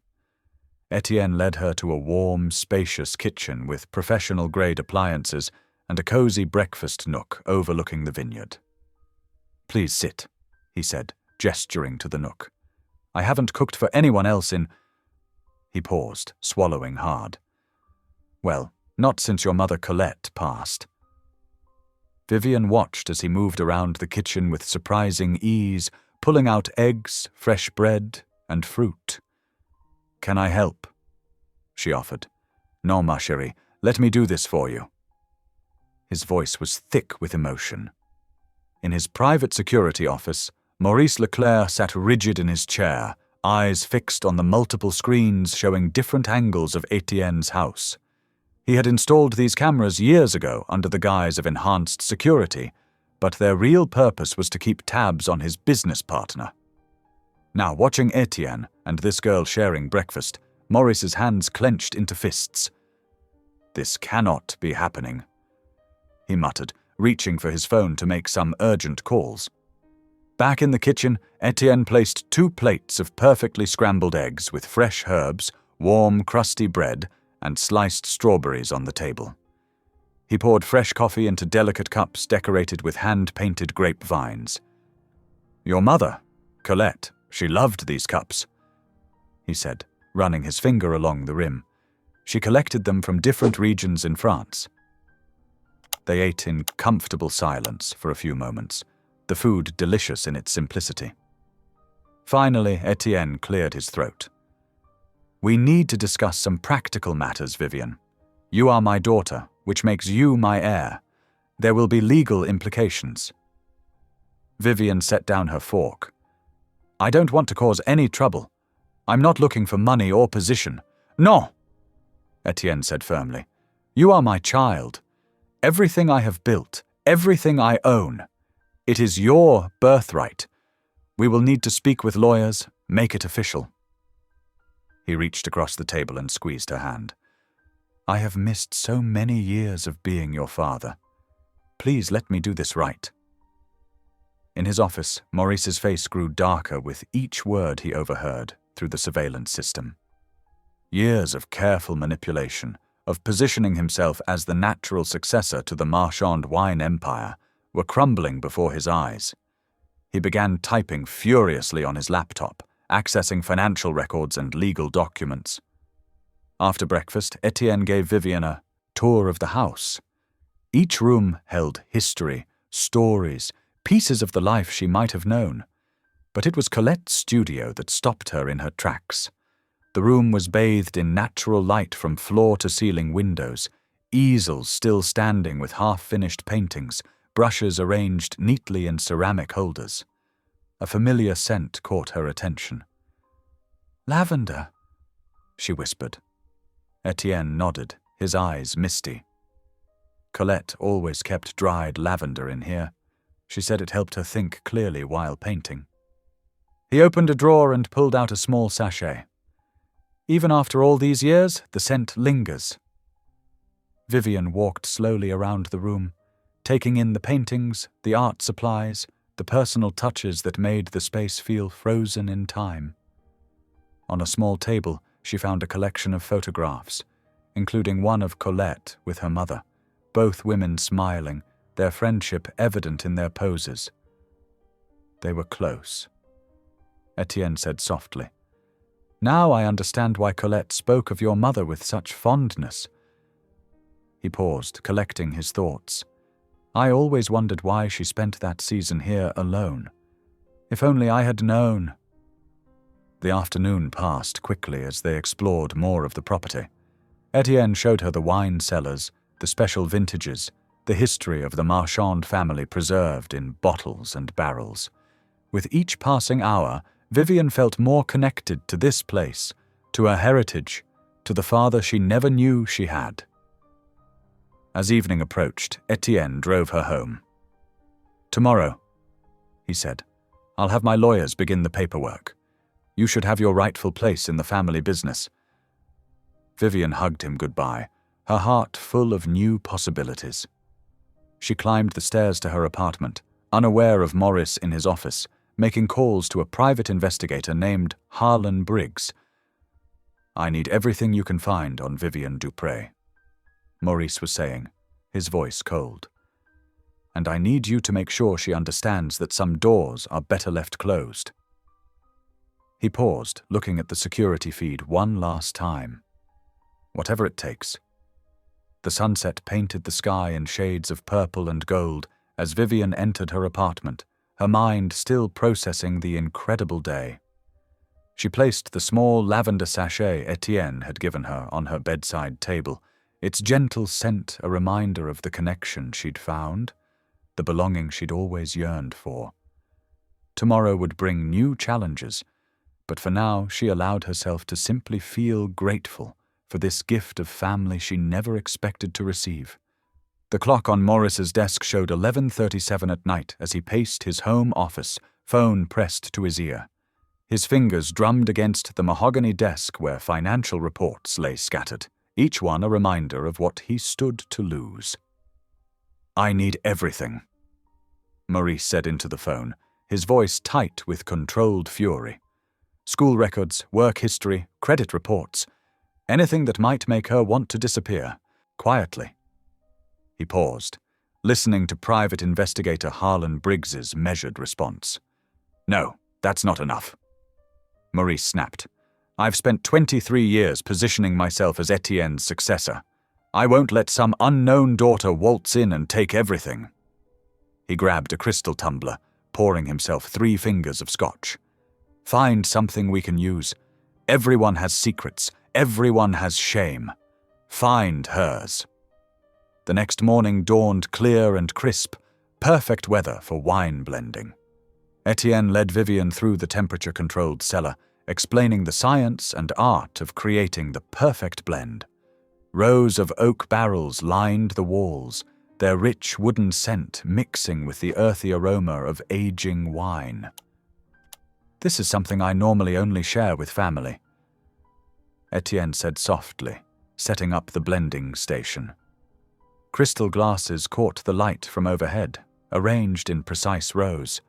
Etienne led her to a warm, spacious kitchen with professional-grade appliances and a cozy breakfast nook overlooking the vineyard. "Please sit," he said, gesturing to the nook. "I haven't cooked for anyone else in—" He paused, swallowing hard. "Well, not since your mother Colette passed." Vivian watched as he moved around the kitchen with surprising ease, pulling out eggs, fresh bread, and fruit. "Can I help?" she offered. "Non, ma chérie, let me do this for you." His voice was thick with emotion. In his private security office, Maurice Leclerc sat rigid in his chair, eyes fixed on the multiple screens showing different angles of Etienne's house. He had installed these cameras years ago under the guise of enhanced security, but their real purpose was to keep tabs on his business partner. Now, watching Etienne and this girl sharing breakfast, Maurice's hands clenched into fists. "This cannot be happening," he muttered, reaching for his phone to make some urgent calls. Back in the kitchen, Etienne placed 2 plates of perfectly scrambled eggs with fresh herbs, warm, crusty bread, and sliced strawberries on the table. He poured fresh coffee into delicate cups decorated with hand-painted grapevines. "Your mother, Colette, she loved these cups," he said, running his finger along the rim. "She collected them from different regions in France." They ate in comfortable silence for a few moments, the food delicious in its simplicity. Finally, Etienne cleared his throat. "We need to discuss some practical matters, Vivian. You are my daughter, which makes you my heir. There will be legal implications." Vivian set down her fork. "I don't want to cause any trouble. I'm not looking for money or position." "No!" Etienne said firmly. You are my child. Everything I have built, everything I own. It is your birthright. We will need to speak with lawyers, make it official." He reached across the table and squeezed her hand. "I have missed so many years of being your father. Please let me do this right." In his office, Maurice's face grew darker with each word he overheard through the surveillance system. Years of careful manipulation, of positioning himself as the natural successor to the Marchand wine empire, were crumbling before his eyes. He began typing furiously on his laptop, accessing financial records and legal documents. After breakfast, Etienne gave Vivian a tour of the house. Each room held history, stories, pieces of the life she might have known. But it was Colette's studio that stopped her in her tracks. The room was bathed in natural light from floor-to-ceiling windows, easels still standing with half-finished paintings, brushes arranged neatly in ceramic holders. A familiar scent caught her attention. "Lavender," she whispered. Etienne nodded, his eyes misty. Colette always kept dried lavender in here. She said it helped her think clearly while painting. He opened a drawer and pulled out a small sachet. "Even after all these years, the scent lingers." Vivian walked slowly around the room, taking in the paintings, the art supplies, the personal touches that made the space feel frozen in time. On a small table, she found a collection of photographs, including one of Colette with her mother, both women smiling, their friendship evident in their poses. They were close. Etienne said softly, "Now I understand why Colette spoke of your mother with such fondness." He paused, collecting his thoughts. "I always wondered why she spent that season here alone. If only I had known." The afternoon passed quickly as they explored more of the property. Etienne showed her the wine cellars, the special vintages, the history of the Marchand family preserved in bottles and barrels. With each passing hour, Vivian felt more connected to this place, to her heritage, to the father she never knew she had. As evening approached, Etienne drove her home. "Tomorrow," he said, "I'll have my lawyers begin the paperwork. You should have your rightful place in the family business." Vivian hugged him goodbye, her heart full of new possibilities. She climbed the stairs to her apartment, unaware of Maurice in his office, making calls to a private investigator named Harlan Briggs. "I need everything you can find on Vivian Dupré," Maurice was saying, his voice cold. "And I need you to make sure she understands that some doors are better left closed." He paused, looking at the security feed one last time. "Whatever it takes." The sunset painted the sky in shades of purple and gold as Vivian entered her apartment, her mind still processing the incredible day. She placed the small lavender sachet Etienne had given her on her bedside table, its gentle scent a reminder of the connection she'd found, the belonging she'd always yearned for. Tomorrow would bring new challenges, but for now she allowed herself to simply feel grateful for this gift of family she never expected to receive. The clock on Maurice's desk showed 11:37 at night as he paced his home office, phone pressed to his ear. His fingers drummed against the mahogany desk where financial reports lay scattered, each one a reminder of what he stood to lose. "I need everything," Maurice said into the phone, his voice tight with controlled fury. "School records, work history, credit reports, anything that might make her want to disappear, quietly." He paused, listening to private investigator Harlan Briggs's measured response. "No, that's not enough," Maurice snapped. "I've spent 23 years positioning myself as Etienne's successor. I won't let some unknown daughter waltz in and take everything." He grabbed a crystal tumbler, pouring himself 3 fingers of scotch. "Find something we can use. Everyone has secrets. Everyone has shame. Find hers." The next morning dawned clear and crisp, perfect weather for wine blending. Etienne led Vivian through the temperature-controlled cellar, explaining the science and art of creating the perfect blend. Rows of oak barrels lined the walls, their rich wooden scent mixing with the earthy aroma of aging wine. "This is something I normally only share with family," Etienne said softly, setting up the blending station. Crystal glasses caught the light from overhead, arranged in precise rows,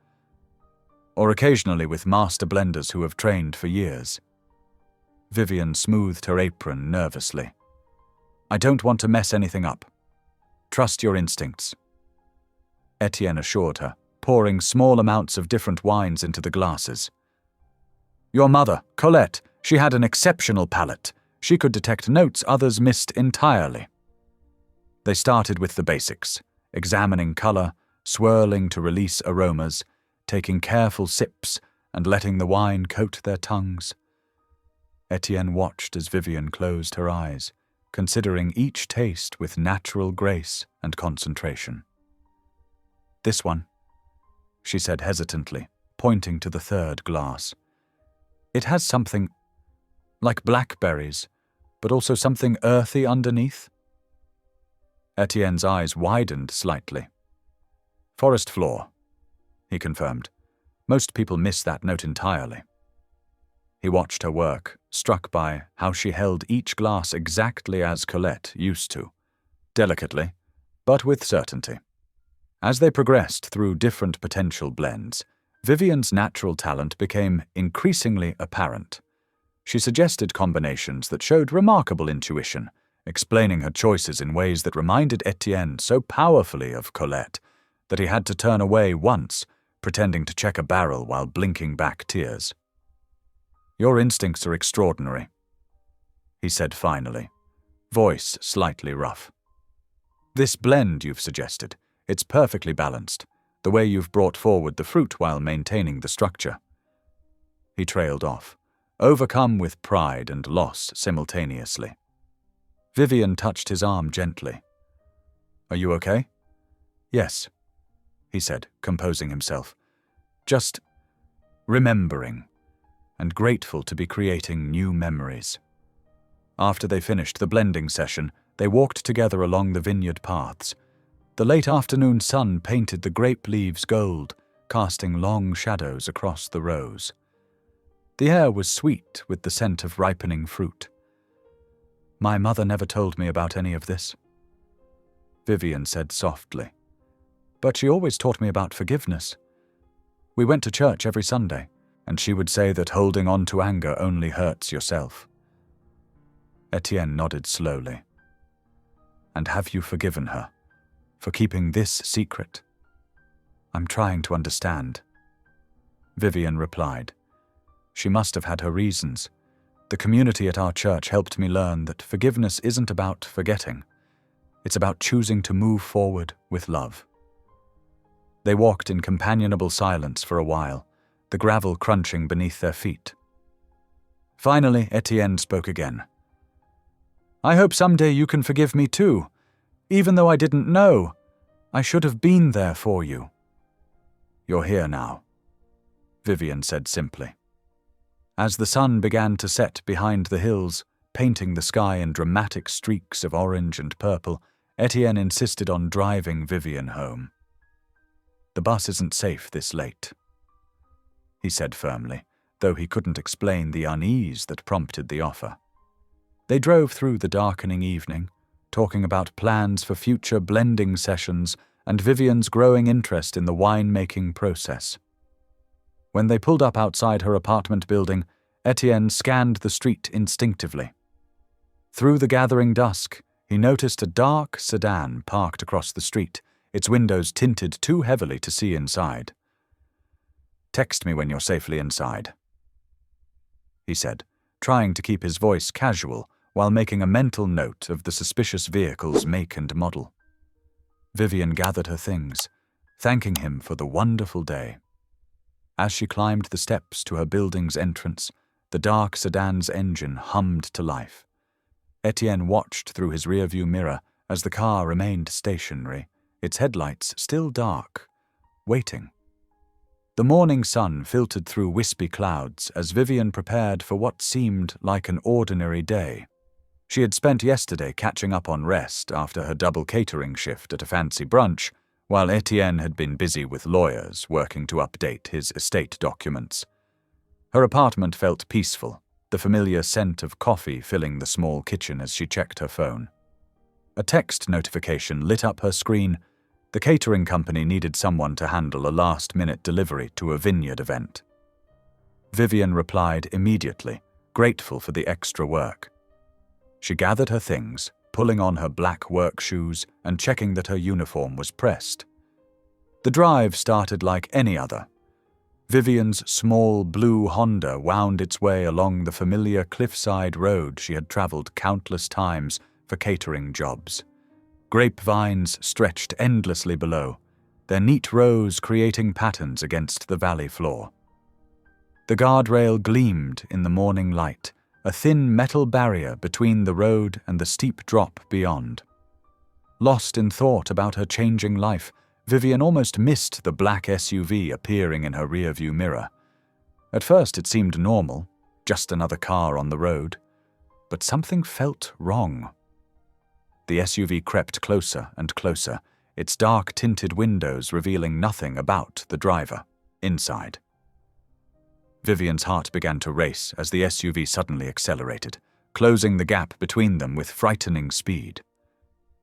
or occasionally with master blenders who have trained for years. Vivian smoothed her apron nervously. "I don't want to mess anything up. Trust your instincts," Etienne assured her, pouring small amounts of different wines into the glasses. "Your mother, Colette, she had an exceptional palate. She could detect notes others missed entirely." They started with the basics, examining color, swirling to release aromas, taking careful sips and letting the wine coat their tongues. Etienne watched as Vivian closed her eyes, considering each taste with natural grace and concentration. "This one," she said hesitantly, pointing to the third glass. "It has something like blackberries, but also something earthy underneath." Etienne's eyes widened slightly. "Forest floor," he confirmed. "Most people miss that note entirely." He watched her work, struck by how she held each glass exactly as Colette used to, delicately, but with certainty. As they progressed through different potential blends, Vivian's natural talent became increasingly apparent. She suggested combinations that showed remarkable intuition, explaining her choices in ways that reminded Etienne so powerfully of Colette that he had to turn away once, pretending to check a barrel while blinking back tears. "Your instincts are extraordinary," he said finally, voice slightly rough. "This blend you've suggested, it's perfectly balanced, the way you've brought forward the fruit while maintaining the structure." He trailed off, overcome with pride and loss simultaneously. Vivian touched his arm gently. "Are you okay?" "Yes," he said, composing himself. "Just remembering, and grateful to be creating new memories." After they finished the blending session, they walked together along the vineyard paths. The late afternoon sun painted the grape leaves gold, casting long shadows across the rows. The air was sweet with the scent of ripening fruit. "My mother never told me about any of this," Vivian said softly. "But she always taught me about forgiveness. We went to church every Sunday, and she would say that holding on to anger only hurts yourself." Etienne nodded slowly. "And have you forgiven her for keeping this secret?" "I'm trying to understand," Vivian replied. "She must have had her reasons. The community at our church helped me learn that forgiveness isn't about forgetting. It's about choosing to move forward with love." They walked in companionable silence for a while, the gravel crunching beneath their feet. Finally, Etienne spoke again. "I hope someday you can forgive me too. Even though I didn't know, I should have been there for you." "You're here now," Vivian said simply. As the sun began to set behind the hills, painting the sky in dramatic streaks of orange and purple, Etienne insisted on driving Vivian home. "The bus isn't safe this late," he said firmly, though he couldn't explain the unease that prompted the offer. They drove through the darkening evening, talking about plans for future blending sessions and Vivian's growing interest in the wine-making process. When they pulled up outside her apartment building, Etienne scanned the street instinctively. Through the gathering dusk, he noticed a dark sedan parked across the street, its windows tinted too heavily to see inside. "Text me when you're safely inside," he said, trying to keep his voice casual while making a mental note of the suspicious vehicle's make and model. Vivian gathered her things, thanking him for the wonderful day. As she climbed the steps to her building's entrance, the dark sedan's engine hummed to life. Etienne watched through his rearview mirror as the car remained stationary, its headlights still dark, waiting. The morning sun filtered through wispy clouds as Vivian prepared for what seemed like an ordinary day. She had spent yesterday catching up on rest after her double catering shift at a fancy brunch, while Etienne had been busy with lawyers working to update his estate documents. Her apartment felt peaceful, the familiar scent of coffee filling the small kitchen as she checked her phone. A text notification lit up her screen. The catering company needed someone to handle a last-minute delivery to a vineyard event. Vivian replied immediately, grateful for the extra work. She gathered her things, pulling on her black work shoes and checking that her uniform was pressed. The drive started like any other. Vivian's small blue Honda wound its way along the familiar cliffside road she had traveled countless times for catering jobs. Grapevines stretched endlessly below, their neat rows creating patterns against the valley floor. The guardrail gleamed in the morning light, a thin metal barrier between the road and the steep drop beyond. Lost in thought about her changing life, Vivian almost missed the black SUV appearing in her rearview mirror. At first it seemed normal, just another car on the road, but something felt wrong. The SUV crept closer and closer, its dark-tinted windows revealing nothing about the driver, inside. Vivian's heart began to race as the SUV suddenly accelerated, closing the gap between them with frightening speed.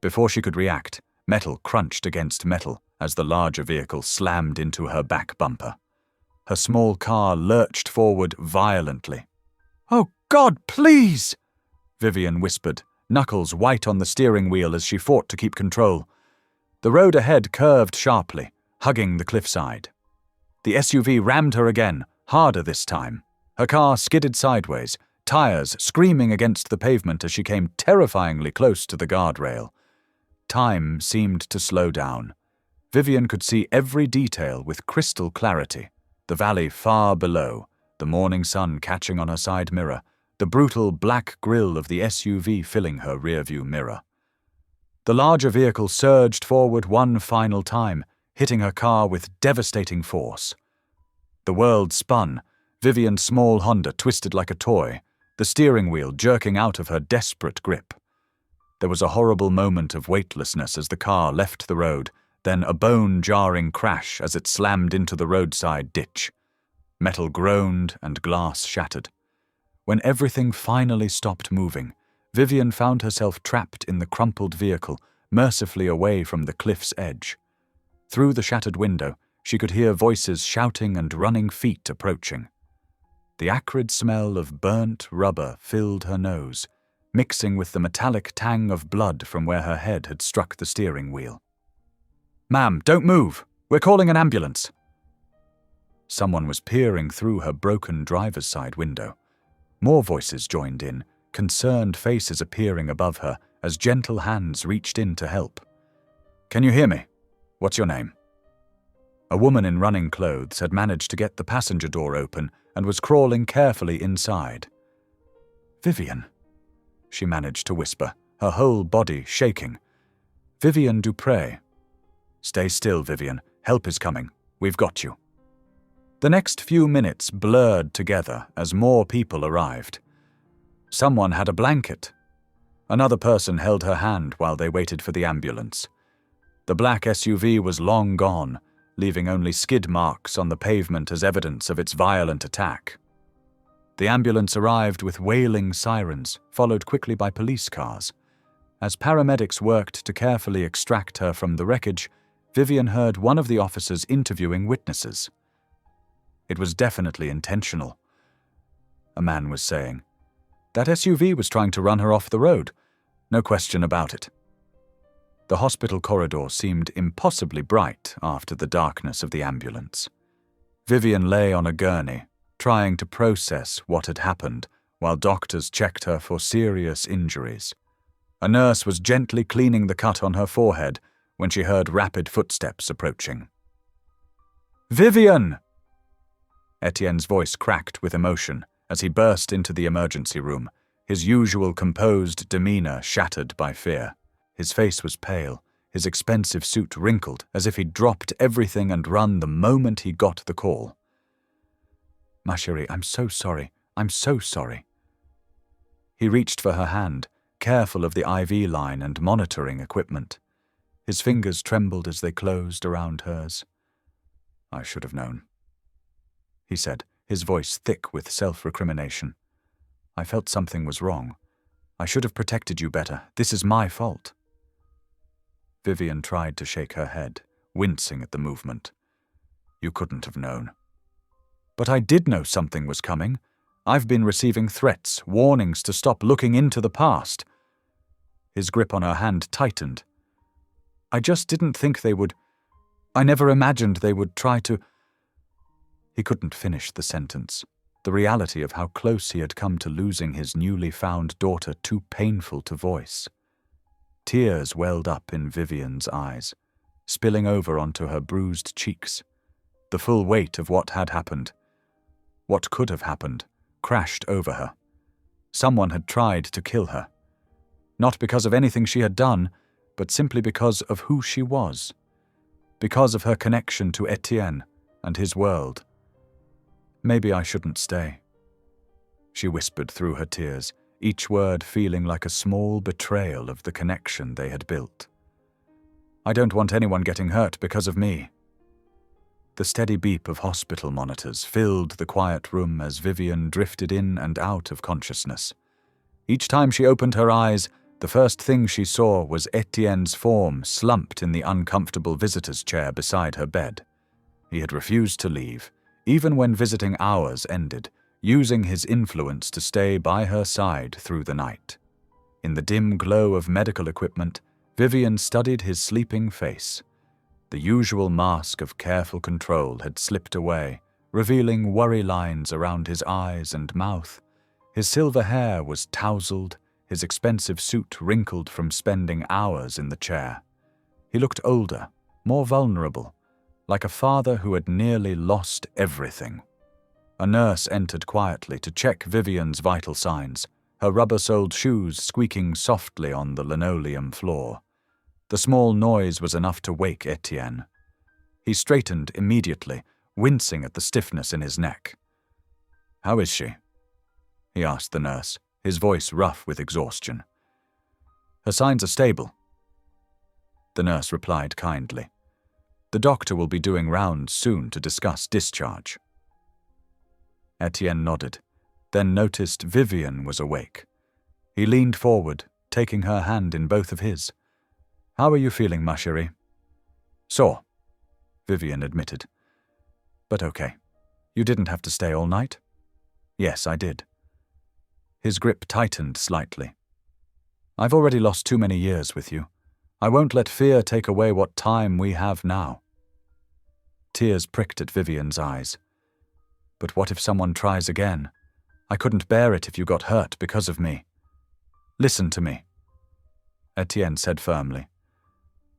Before she could react, metal crunched against metal as the larger vehicle slammed into her back bumper. Her small car lurched forward violently. "Oh God, please!" Vivian whispered, knuckles white on the steering wheel as she fought to keep control. The road ahead curved sharply, hugging the cliffside. The SUV rammed her again, harder this time. Her car skidded sideways, tires screaming against the pavement as she came terrifyingly close to the guardrail. Time seemed to slow down. Vivian could see every detail with crystal clarity. The valley far below, the morning sun catching on her side mirror, the brutal black grille of the SUV filling her rearview mirror. The larger vehicle surged forward one final time, hitting her car with devastating force. The world spun. Vivian's small Honda twisted like a toy, the steering wheel jerking out of her desperate grip. There was a horrible moment of weightlessness as the car left the road, then a bone-jarring crash as it slammed into the roadside ditch. Metal groaned and glass shattered. When everything finally stopped moving, Vivian found herself trapped in the crumpled vehicle, mercifully away from the cliff's edge. Through the shattered window, she could hear voices shouting and running feet approaching. The acrid smell of burnt rubber filled her nose, mixing with the metallic tang of blood from where her head had struck the steering wheel. "Ma'am, don't move! We're calling an ambulance!" Someone was peering through her broken driver's side window. More voices joined in, concerned faces appearing above her as gentle hands reached in to help. "Can you hear me? What's your name?" A woman in running clothes had managed to get the passenger door open and was crawling carefully inside. "Vivian," she managed to whisper, her whole body shaking. "Vivian Dupré." "Stay still, Vivian. Help is coming. We've got you." The next few minutes blurred together as more people arrived. Someone had a blanket. Another person held her hand while they waited for the ambulance. The black SUV was long gone, leaving only skid marks on the pavement as evidence of its violent attack. The ambulance arrived with wailing sirens, followed quickly by police cars. As paramedics worked to carefully extract her from the wreckage, Vivian heard one of the officers interviewing witnesses. "It was definitely intentional," a man was saying. "That SUV was trying to run her off the road. No question about it." The hospital corridor seemed impossibly bright after the darkness of the ambulance. Vivian lay on a gurney, trying to process what had happened while doctors checked her for serious injuries. A nurse was gently cleaning the cut on her forehead when she heard rapid footsteps approaching. "Vivian!" Etienne's voice cracked with emotion as he burst into the emergency room, his usual composed demeanor shattered by fear. His face was pale, his expensive suit wrinkled as if he'd dropped everything and run the moment he got the call. "Ma chérie, I'm so sorry. I'm so sorry." He reached for her hand, careful of the IV line and monitoring equipment. His fingers trembled as they closed around hers. "I should have known," he said, his voice thick with self-recrimination. "I felt something was wrong. I should have protected you better. This is my fault." Vivian tried to shake her head, wincing at the movement. "You couldn't have known." "But I did know something was coming. I've been receiving threats, warnings to stop looking into the past." His grip on her hand tightened. "I just didn't think they would. I never imagined they would try to—" He couldn't finish the sentence. The reality of how close he had come to losing his newly found daughter too painful to voice. Tears welled up in Vivian's eyes, spilling over onto her bruised cheeks. The full weight of what had happened, what could have happened, crashed over her. Someone had tried to kill her. Not because of anything she had done, but simply because of who she was. Because of her connection to Etienne and his world. "Maybe I shouldn't stay," she whispered through her tears, each word feeling like a small betrayal of the connection they had built. "I don't want anyone getting hurt because of me." The steady beep of hospital monitors filled the quiet room as Vivian drifted in and out of consciousness. Each time she opened her eyes, the first thing she saw was Etienne's form slumped in the uncomfortable visitor's chair beside her bed. He had refused to leave, even when visiting hours ended, using his influence to stay by her side through the night. In the dim glow of medical equipment, Vivian studied his sleeping face. The usual mask of careful control had slipped away, revealing worry lines around his eyes and mouth. His silver hair was tousled, his expensive suit wrinkled from spending hours in the chair. He looked older, more vulnerable, like a father who had nearly lost everything. A nurse entered quietly to check Vivian's vital signs, her rubber-soled shoes squeaking softly on the linoleum floor. The small noise was enough to wake Etienne. He straightened immediately, wincing at the stiffness in his neck. "How is she?" he asked the nurse, his voice rough with exhaustion. "Her signs are stable," the nurse replied kindly. "The doctor will be doing rounds soon to discuss discharge." Etienne nodded, then noticed Vivian was awake. He leaned forward, taking her hand in both of his. "How are you feeling, ma chérie?" "Sore," Vivian admitted. "But okay. You didn't have to stay all night?" "Yes, I did." His grip tightened slightly. "I've already lost too many years with you. I won't let fear take away what time we have now." Tears pricked at Vivian's eyes. "But what if someone tries again? I couldn't bear it if you got hurt because of me." "Listen to me," Etienne said firmly.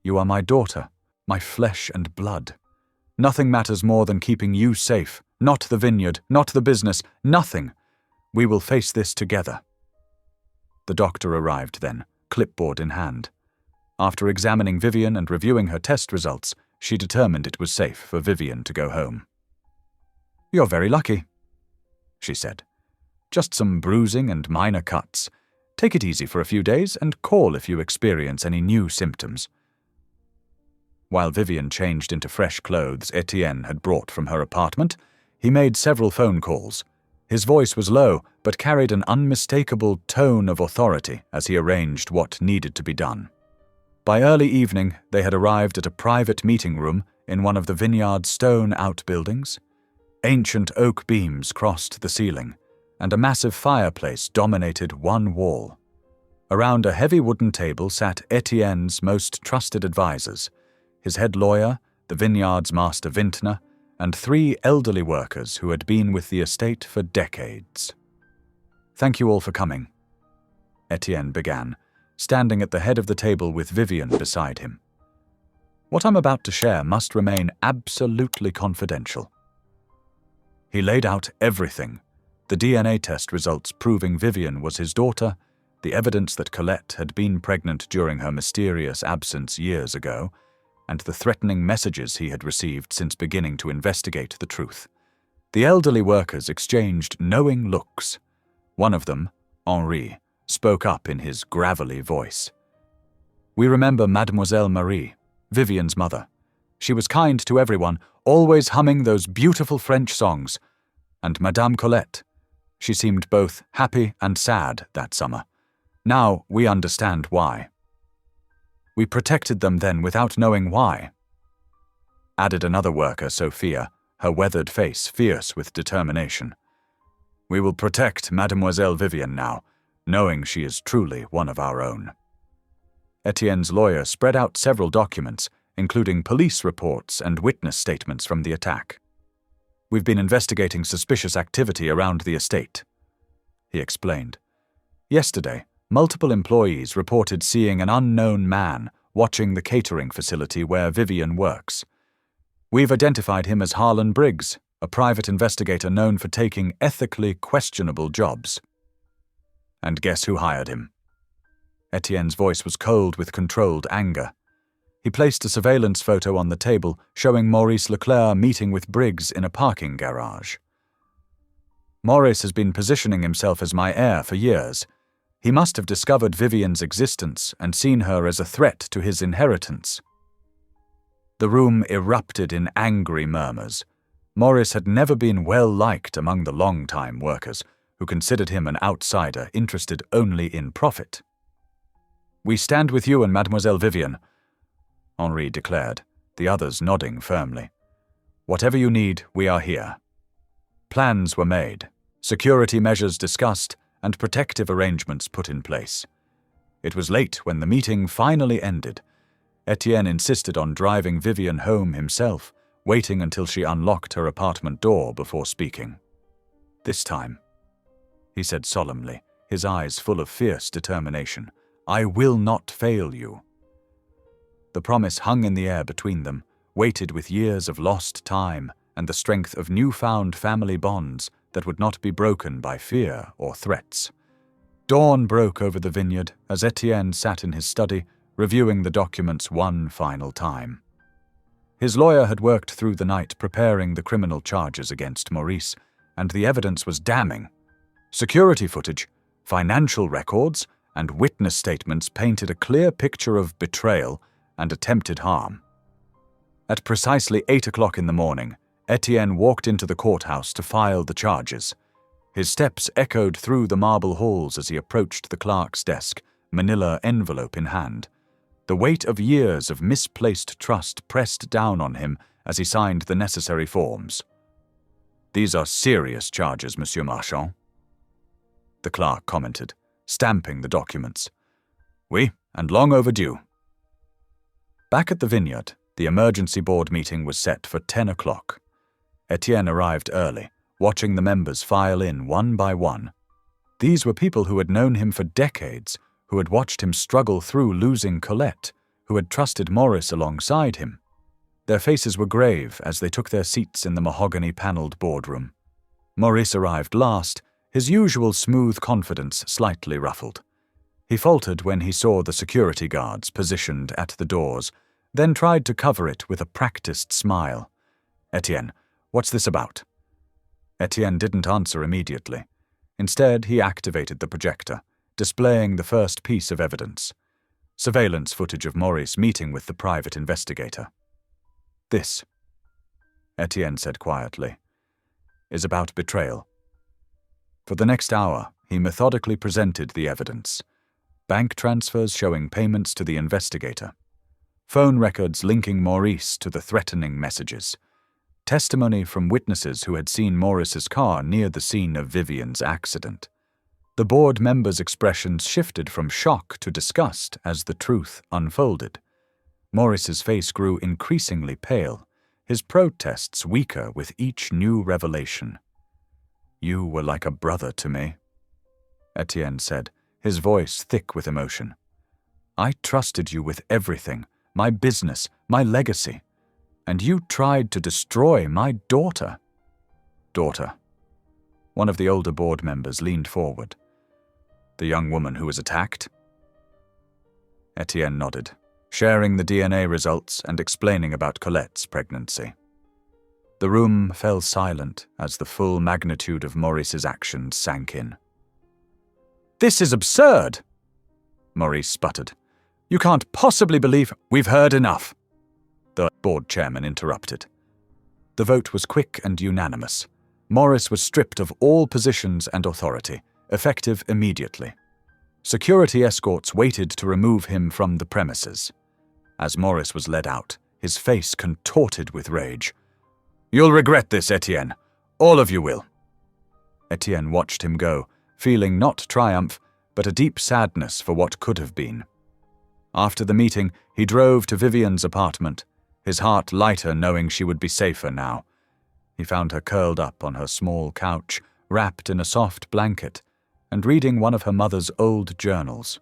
"You are my daughter, my flesh and blood. Nothing matters more than keeping you safe, not the vineyard, not the business, nothing. We will face this together." The doctor arrived then, clipboard in hand. After examining Vivian and reviewing her test results, she determined it was safe for Vivian to go home. "You're very lucky," she said. "Just some bruising and minor cuts. Take it easy for a few days and call if you experience any new symptoms." While Vivian changed into fresh clothes Etienne had brought from her apartment, he made several phone calls. His voice was low, but carried an unmistakable tone of authority as he arranged what needed to be done. By early evening, they had arrived at a private meeting room in one of the vineyard's stone outbuildings. Ancient oak beams crossed the ceiling, and a massive fireplace dominated one wall. Around a heavy wooden table sat Etienne's most trusted advisors, his head lawyer, the vineyard's master vintner, and 3 elderly workers who had been with the estate for decades. "Thank you all for coming," Etienne began, standing at the head of the table with Vivian beside him. "What I'm about to share must remain absolutely confidential." He laid out everything: the DNA test results proving Vivian was his daughter, the evidence that Colette had been pregnant during her mysterious absence years ago, and the threatening messages he had received since beginning to investigate the truth. The elderly workers exchanged knowing looks. One of them, Henri, spoke up in his gravelly voice. "We remember Mademoiselle Marie, Vivian's mother. She was kind to everyone, always humming those beautiful French songs. And Madame Colette. She seemed both happy and sad that summer. Now we understand why. We protected them then without knowing why," added another worker, Sophia, her weathered face fierce with determination. "We will protect Mademoiselle Vivian now, knowing she is truly one of our own." Etienne's lawyer spread out several documents, including police reports and witness statements from the attack. "We've been investigating suspicious activity around the estate," he explained. "Yesterday, multiple employees reported seeing an unknown man watching the catering facility where Vivian works. We've identified him as Harlan Briggs, a private investigator known for taking ethically questionable jobs. And guess who hired him?" Etienne's voice was cold with controlled anger. He placed a surveillance photo on the table showing Maurice Leclerc meeting with Briggs in a parking garage. "Maurice has been positioning himself as my heir for years. He must have discovered Vivian's existence and seen her as a threat to his inheritance." The room erupted in angry murmurs. Maurice had never been well liked among the long-time workers, who considered him an outsider interested only in profit. "We stand with you and Mademoiselle Vivian," Henri declared, the others nodding firmly. "Whatever you need, we are here." Plans were made, security measures discussed, and protective arrangements put in place. It was late when the meeting finally ended. Etienne insisted on driving Vivian home himself, waiting until she unlocked her apartment door before speaking. "This time," he said solemnly, his eyes full of fierce determination, "I will not fail you." The promise hung in the air between them, weighted with years of lost time and the strength of newfound family bonds that would not be broken by fear or threats. Dawn broke over the vineyard as Etienne sat in his study, reviewing the documents one final time. His lawyer had worked through the night preparing the criminal charges against Maurice, and the evidence was damning. Security footage, financial records, and witness statements painted a clear picture of betrayal and attempted harm. At precisely 8 o'clock in the morning, Etienne walked into the courthouse to file the charges. His steps echoed through the marble halls as he approached the clerk's desk, manila envelope in hand. The weight of years of misplaced trust pressed down on him as he signed the necessary forms. "These are serious charges, Monsieur Marchand," the clerk commented, stamping the documents. "Oui, and long overdue." Back at the vineyard, the emergency board meeting was set for 10 o'clock. Etienne arrived early, watching the members file in one by one. These were people who had known him for decades, who had watched him struggle through losing Colette, who had trusted Maurice alongside him. Their faces were grave as they took their seats in the mahogany-paneled boardroom. Maurice arrived last, his usual smooth confidence slightly ruffled. He faltered when he saw the security guards positioned at the doors, then tried to cover it with a practiced smile. "Etienne, what's this about?" Etienne didn't answer immediately. Instead, he activated the projector, displaying the first piece of evidence: surveillance footage of Maurice meeting with the private investigator. "This," Etienne said quietly, "is about betrayal." For the next hour, he methodically presented the evidence: bank transfers showing payments to the investigator, phone records linking Maurice to the threatening messages, testimony from witnesses who had seen Maurice's car near the scene of Vivian's accident. The board members' expressions shifted from shock to disgust as the truth unfolded. Maurice's face grew increasingly pale, his protests weaker with each new revelation. "You were like a brother to me," Etienne said, his voice thick with emotion. "I trusted you with everything, my business, my legacy, and you tried to destroy my daughter." "Daughter." One of the older board members leaned forward. "The young woman who was attacked?" Etienne nodded, sharing the DNA results and explaining about Colette's pregnancy. The room fell silent as the full magnitude of Maurice's actions sank in. This is absurd, Maurice sputtered. You can't possibly believe— We've heard enough, the board chairman interrupted. The vote was quick and unanimous. Morris was stripped of all positions and authority, effective immediately. Security escorts waited to remove him from the premises. As Morris was led out, his face contorted with rage. You'll regret this, Etienne. All of you will. Etienne watched him go, feeling not triumph, but a deep sadness for what could have been. After the meeting, he drove to Vivian's apartment, his heart lighter knowing she would be safer now. He found her curled up on her small couch, wrapped in a soft blanket, and reading one of her mother's old journals.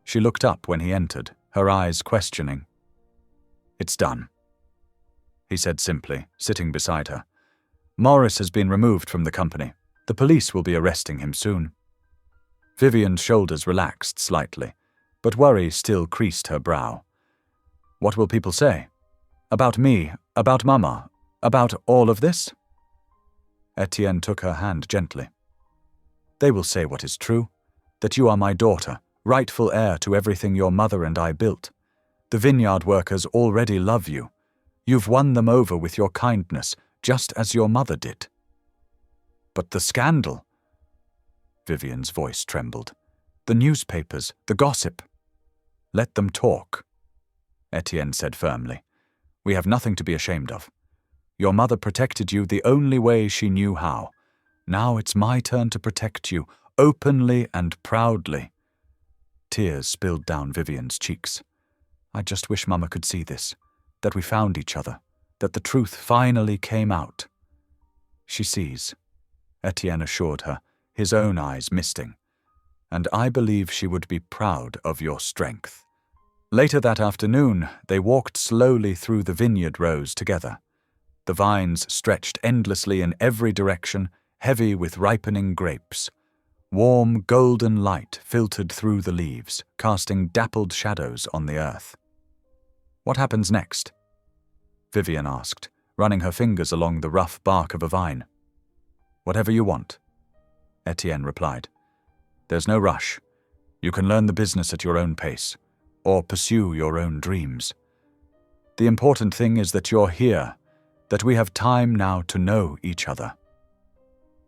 She looked up when he entered, her eyes questioning. It's done, he said simply, sitting beside her. Morris has been removed from the company. The police will be arresting him soon. Vivian's shoulders relaxed slightly, but worry still creased her brow. What will people say? About me, about Mama, about all of this? Etienne took her hand gently. They will say what is true, that you are my daughter, rightful heir to everything your mother and I built. The vineyard workers already love you. You've won them over with your kindness, just as your mother did. But the scandal— Vivian's voice trembled. The newspapers, the gossip. Let them talk, Etienne said firmly. We have nothing to be ashamed of. Your mother protected you the only way she knew how. Now it's my turn to protect you, openly and proudly. Tears spilled down Vivian's cheeks. I just wish Mama could see this, that we found each other, that the truth finally came out. She sees, Etienne assured her, his own eyes misting. And I believe she would be proud of your strength. Later that afternoon, they walked slowly through the vineyard rows together. The vines stretched endlessly in every direction, heavy with ripening grapes. Warm, golden light filtered through the leaves, casting dappled shadows on the earth. What happens next? Vivian asked, running her fingers along the rough bark of a vine. Whatever you want, Etienne replied. There's no rush. You can learn the business at your own pace, or pursue your own dreams. The important thing is that you're here, that we have time now to know each other.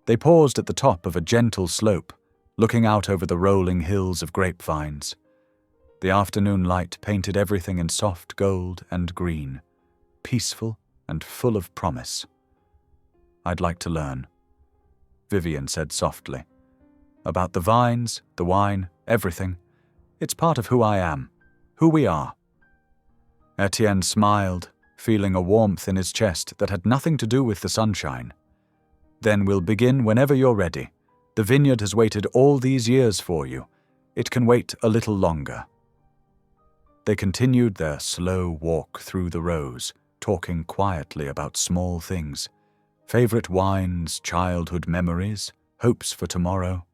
They paused at the top of a gentle slope, looking out over the rolling hills of grapevines. The afternoon light painted everything in soft gold and green, peaceful and full of promise. I'd like to learn, Vivian said softly. About the vines, the wine, everything. It's part of who I am, who we are. Etienne smiled, feeling a warmth in his chest that had nothing to do with the sunshine. Then we'll begin whenever you're ready. The vineyard has waited all these years for you. It can wait a little longer. They continued their slow walk through the rows, talking quietly about small things. Favorite wines, childhood memories, hopes for tomorrow.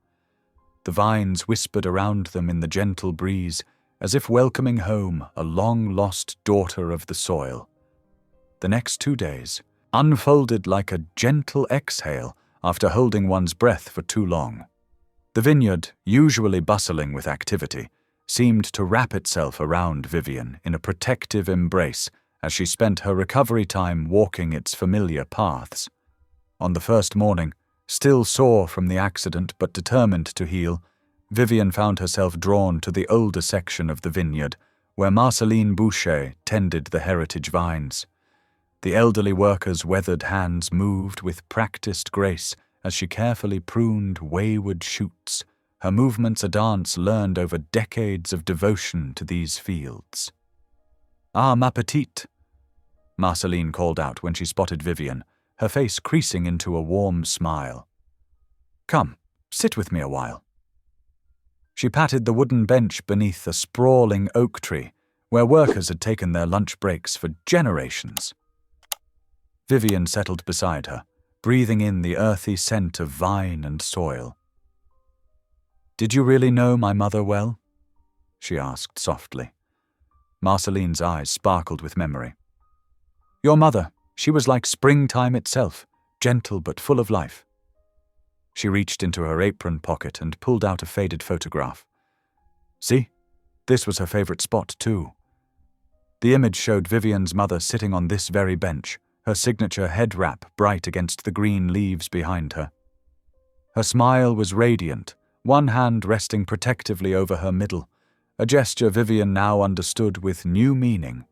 The vines whispered around them in the gentle breeze, as if welcoming home a long-lost daughter of the soil. The next 2 days unfolded like a gentle exhale after holding one's breath for too long. The vineyard, usually bustling with activity, seemed to wrap itself around Vivian in a protective embrace as she spent her recovery time walking its familiar paths. On the first morning, still sore from the accident but determined to heal, Vivian found herself drawn to the older section of the vineyard, where Marceline Boucher tended the heritage vines. The elderly worker's weathered hands moved with practiced grace as she carefully pruned wayward shoots, her movements a dance learned over decades of devotion to these fields. "Ah, ma petite," Marceline called out when she spotted Vivian, her face creasing into a warm smile. "Come, sit with me a while." She patted the wooden bench beneath a sprawling oak tree, where workers had taken their lunch breaks for generations. Vivian settled beside her, breathing in the earthy scent of vine and soil. "Did you really know my mother well?" she asked softly. Marceline's eyes sparkled with memory. "Your mother, she was like springtime itself, gentle but full of life." She reached into her apron pocket and pulled out a faded photograph. See? This was her favorite spot, too. The image showed Vivian's mother sitting on this very bench, her signature head wrap bright against the green leaves behind her. Her smile was radiant, one hand resting protectively over her middle, a gesture Vivian now understood with new meaning.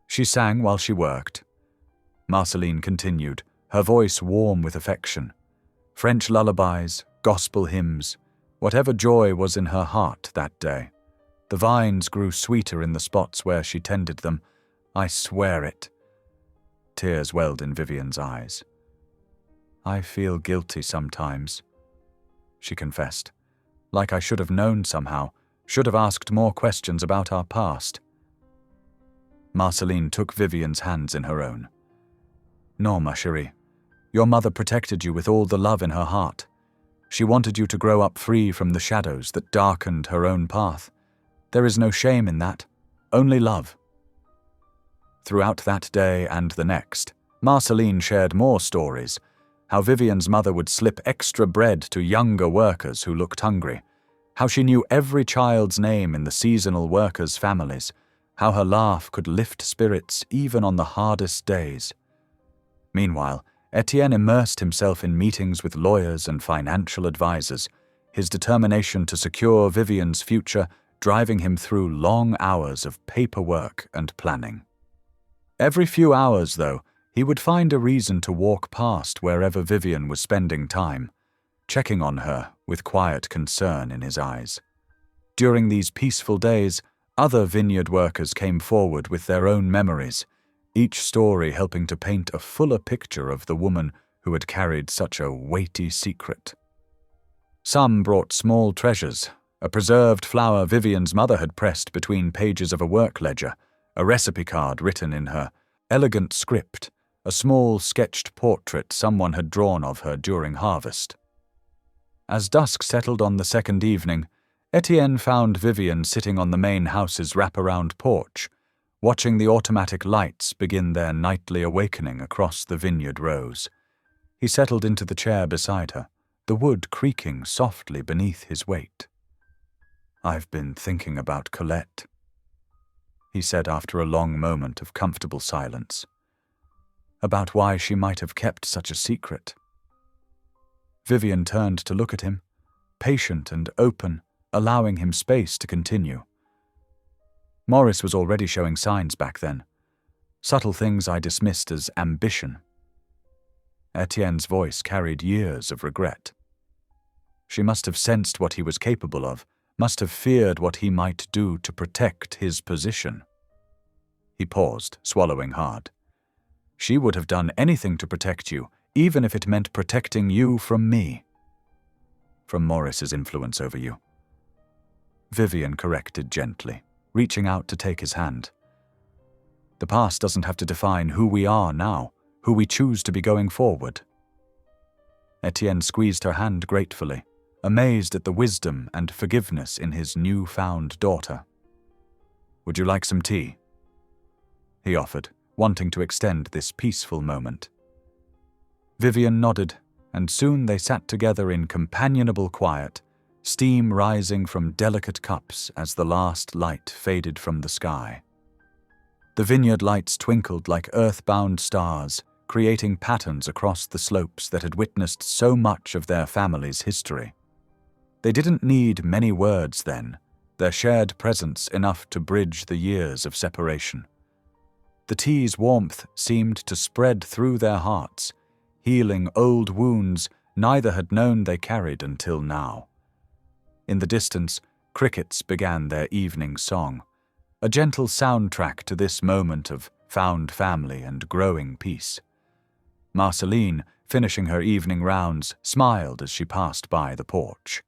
She sang while she worked. Marceline continued, her voice warm with affection. French lullabies, gospel hymns, whatever joy was in her heart that day. The vines grew sweeter in the spots where she tended them. I swear it. Tears welled in Vivian's eyes. I feel guilty sometimes, she confessed, like I should have known somehow, should have asked more questions about our past. Marceline took Vivian's hands in her own. No, ma chérie. Your mother protected you with all the love in her heart. She wanted you to grow up free from the shadows that darkened her own path. There is no shame in that, only love. Throughout that day and the next, Marceline shared more stories, how Vivian's mother would slip extra bread to younger workers who looked hungry, how she knew every child's name in the seasonal workers' families, how her laugh could lift spirits even on the hardest days. Meanwhile, Etienne immersed himself in meetings with lawyers and financial advisors, his determination to secure Vivian's future driving him through long hours of paperwork and planning. Every few hours, though, he would find a reason to walk past wherever Vivian was spending time, checking on her with quiet concern in his eyes. During these peaceful days, other vineyard workers came forward with their own memories, each story helping to paint a fuller picture of the woman who had carried such a weighty secret. Some brought small treasures, a preserved flower Vivian's mother had pressed between pages of a work ledger, a recipe card written in her elegant script, a small sketched portrait someone had drawn of her during harvest. As dusk settled on the second evening, Etienne found Vivian sitting on the main house's wraparound porch, watching the automatic lights begin their nightly awakening across the vineyard rows. He settled into the chair beside her, the wood creaking softly beneath his weight. I've been thinking about Colette, he said after a long moment of comfortable silence. About why she might have kept such a secret. Vivian turned to look at him, patient and open, allowing him space to continue. Maurice was already showing signs back then, subtle things I dismissed as ambition. Etienne's voice carried years of regret. She must have sensed what he was capable of, must have feared what he might do to protect his position. He paused, swallowing hard. She would have done anything to protect you, even if it meant protecting you from me. From Maurice's influence over you. Vivian corrected gently, reaching out to take his hand. The past doesn't have to define who we are now, who we choose to be going forward. Etienne squeezed her hand gratefully, amazed at the wisdom and forgiveness in his new-found daughter. Would you like some tea? He offered, wanting to extend this peaceful moment. Vivian nodded, and soon they sat together in companionable quiet, steam rising from delicate cups as the last light faded from the sky. The vineyard lights twinkled like earth-bound stars, creating patterns across the slopes that had witnessed so much of their family's history. They didn't need many words then, their shared presence enough to bridge the years of separation. The tea's warmth seemed to spread through their hearts, healing old wounds neither had known they carried until now. In the distance, crickets began their evening song, a gentle soundtrack to this moment of found family and growing peace. Marceline, finishing her evening rounds, smiled as she passed by the porch.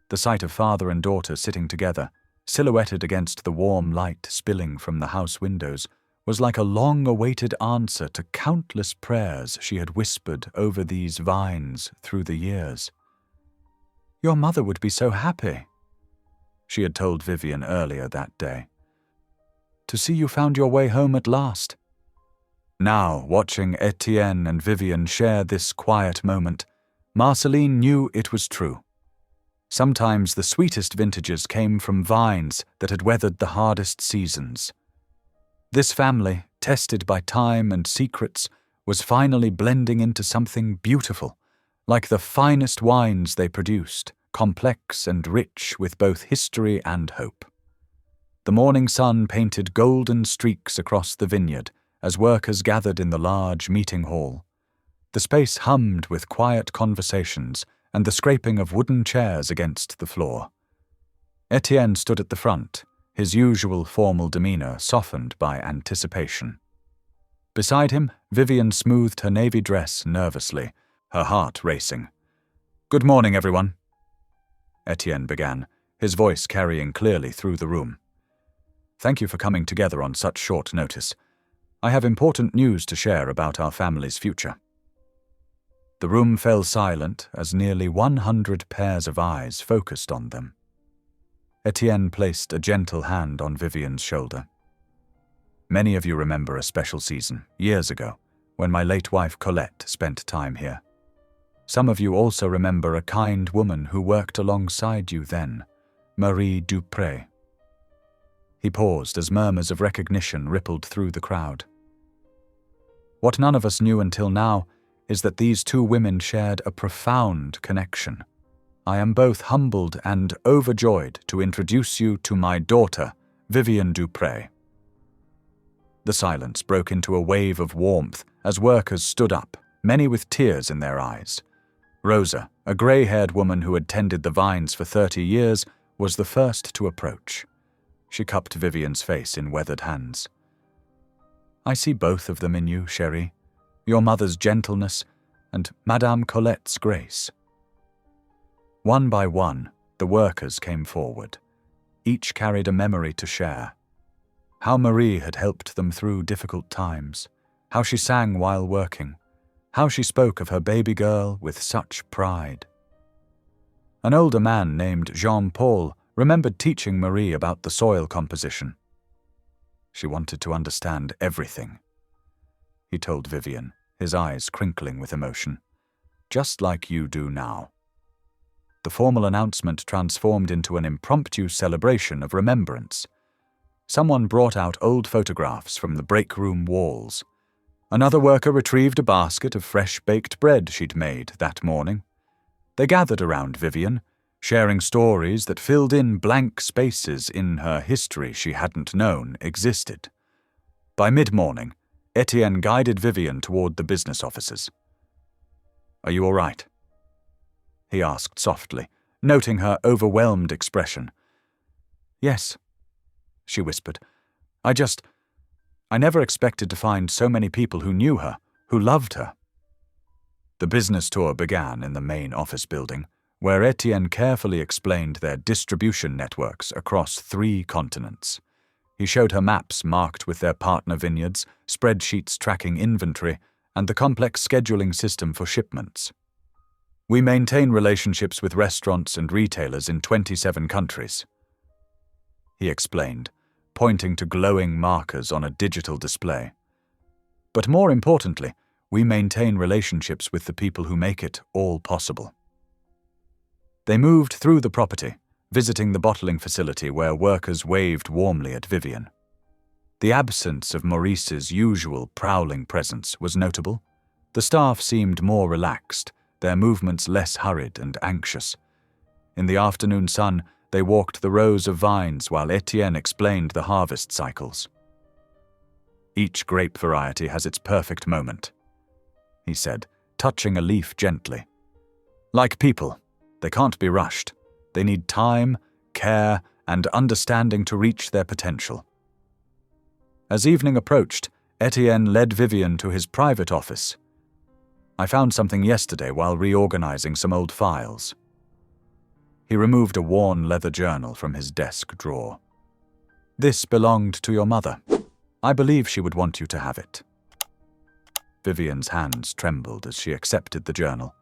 The sight of father and daughter sitting together, silhouetted against the warm light spilling from the house windows, was like a long-awaited answer to countless prayers she had whispered over these vines through the years. Your mother would be so happy, she had told Vivian earlier that day. To see you found your way home at last. Now, watching Etienne and Vivian share this quiet moment, Marceline knew it was true. Sometimes the sweetest vintages came from vines that had weathered the hardest seasons. This family, tested by time and secrets, was finally blending into something beautiful, like the finest wines they produced, complex and rich with both history and hope. The morning sun painted golden streaks across the vineyard as workers gathered in the large meeting hall. The space hummed with quiet conversations and the scraping of wooden chairs against the floor. Etienne stood at the front, his usual formal demeanor softened by anticipation. Beside him, Vivian smoothed her navy dress nervously, her heart racing. "Good morning, everyone," Etienne began, his voice carrying clearly through the room. "Thank you for coming together on such short notice. I have important news to share about our family's future." The room fell silent as nearly 100 pairs of eyes focused on them. Etienne placed a gentle hand on Vivian's shoulder. "Many of you remember a special season, years ago, when my late wife Colette spent time here. Some of you also remember a kind woman who worked alongside you then, Marie Dupré." He paused as murmurs of recognition rippled through the crowd. What none of us knew until now is that these two women shared a profound connection. I am both humbled and overjoyed to introduce you to my daughter, Vivian Dupré. The silence broke into a wave of warmth as workers stood up, many with tears in their eyes. Rosa, a grey-haired woman who had tended the vines for 30 years, was the first to approach. She cupped Vivian's face in weathered hands. "I see both of them in you, chérie. Your mother's gentleness and Madame Colette's grace." One by one, the workers came forward. Each carried a memory to share. How Marie had helped them through difficult times, how she sang while working, how she spoke of her baby girl with such pride. An older man named Jean-Paul remembered teaching Marie about the soil composition. She wanted to understand everything, he told Vivian, his eyes crinkling with emotion. "Just like you do now." The formal announcement transformed into an impromptu celebration of remembrance. Someone brought out old photographs from the break room walls. Another worker retrieved a basket of fresh-baked bread she'd made that morning. They gathered around Vivian, sharing stories that filled in blank spaces in her history she hadn't known existed. By mid-morning, Etienne guided Vivian toward the business offices. "Are you all right?" he asked softly, noting her overwhelmed expression. "Yes," she whispered. I never expected to find so many people who knew her, who loved her." The business tour began in the main office building, where Etienne carefully explained their distribution networks across 3 continents. He showed her maps marked with their partner vineyards, spreadsheets tracking inventory, and the complex scheduling system for shipments. "We maintain relationships with restaurants and retailers in 27 countries," he explained, pointing to glowing markers on a digital display. "But more importantly, we maintain relationships with the people who make it all possible." They moved through the property, visiting the bottling facility where workers waved warmly at Vivian. The absence of Maurice's usual prowling presence was notable. The staff seemed more relaxed, their movements less hurried and anxious. In the afternoon sun, they walked the rows of vines while Etienne explained the harvest cycles. "Each grape variety has its perfect moment," he said, touching a leaf gently. "Like people, they can't be rushed. They need time, care, and understanding to reach their potential." As evening approached, Etienne led Vivian to his private office. "I found something yesterday while reorganizing some old files." He removed a worn leather journal from his desk drawer. "This belonged to your mother. I believe she would want you to have it." Vivian's hands trembled as she accepted the journal.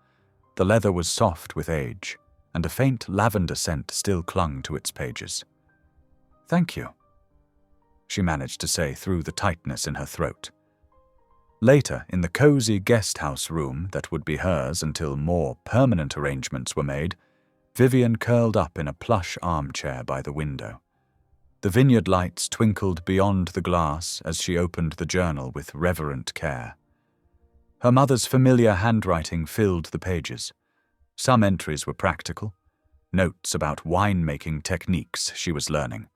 The leather was soft with age, and a faint lavender scent still clung to its pages. "Thank you," she managed to say through the tightness in her throat. Later, in the cozy guest-house room that would be hers until more permanent arrangements were made, Vivian curled up in a plush armchair by the window. The vineyard lights twinkled beyond the glass as she opened the journal with reverent care. Her mother's familiar handwriting filled the pages. Some entries were practical, notes about winemaking techniques she was learning.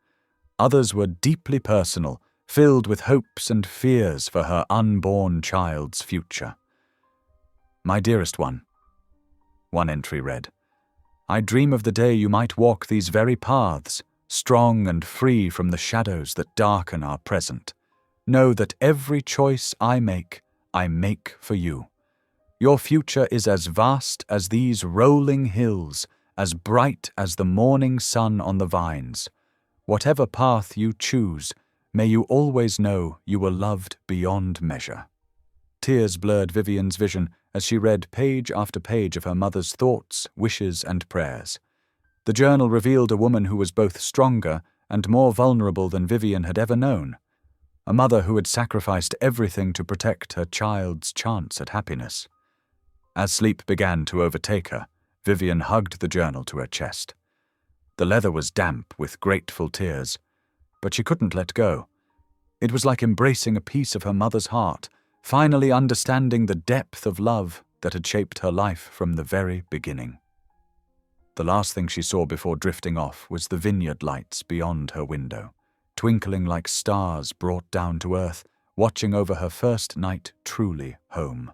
Others were deeply personal, filled with hopes and fears for her unborn child's future. "My dearest one," one entry read, "I dream of the day you might walk these very paths, strong and free from the shadows that darken our present. Know that every choice I make for you. Your future is as vast as these rolling hills, as bright as the morning sun on the vines. Whatever path you choose, may you always know you were loved beyond measure." Tears blurred Vivian's vision as she read page after page of her mother's thoughts, wishes, and prayers. The journal revealed a woman who was both stronger and more vulnerable than Vivian had ever known. A mother who had sacrificed everything to protect her child's chance at happiness. As sleep began to overtake her, Vivian hugged the journal to her chest. The leather was damp with grateful tears, but she couldn't let go. It was like embracing a piece of her mother's heart, finally understanding the depth of love that had shaped her life from the very beginning. The last thing she saw before drifting off was the vineyard lights beyond her window, twinkling like stars brought down to earth, watching over her first night truly home.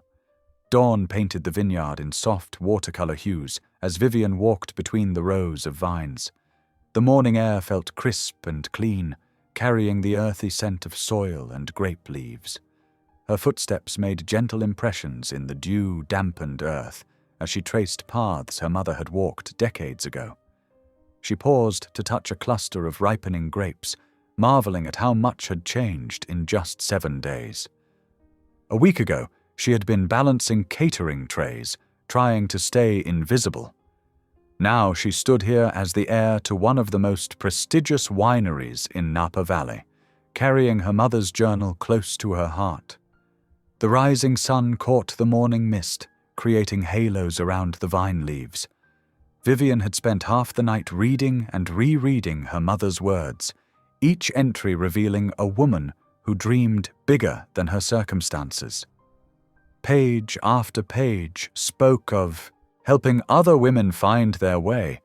Dawn painted the vineyard in soft watercolor hues as Vivian walked between the rows of vines. The morning air felt crisp and clean, carrying the earthy scent of soil and grape leaves. Her footsteps made gentle impressions in the dew-dampened earth as she traced paths her mother had walked decades ago. She paused to touch a cluster of ripening grapes, marveling at how much had changed in just 7 days. A week ago, she had been balancing catering trays, trying to stay invisible. Now she stood here as the heir to one of the most prestigious wineries in Napa Valley, carrying her mother's journal close to her heart. The rising sun caught the morning mist, creating halos around the vine leaves. Vivian had spent half the night reading and rereading her mother's words, each entry revealing a woman who dreamed bigger than her circumstances. Page after page spoke of helping other women find their way,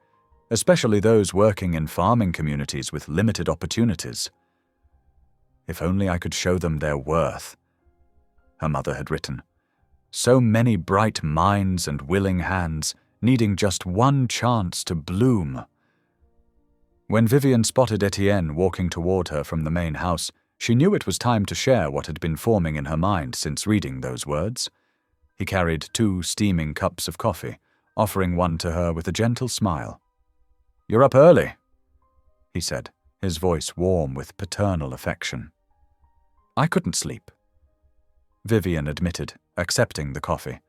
especially those working in farming communities with limited opportunities. "If only I could show them their worth," her mother had written. So many bright minds and willing hands, needing just one chance to bloom. When Vivian spotted Etienne walking toward her from the main house, she knew it was time to share what had been forming in her mind since reading those words. He carried 2 steaming cups of coffee, offering one to her with a gentle smile. "You're up early," he said, his voice warm with paternal affection. "I couldn't sleep," Vivian admitted, accepting the coffee.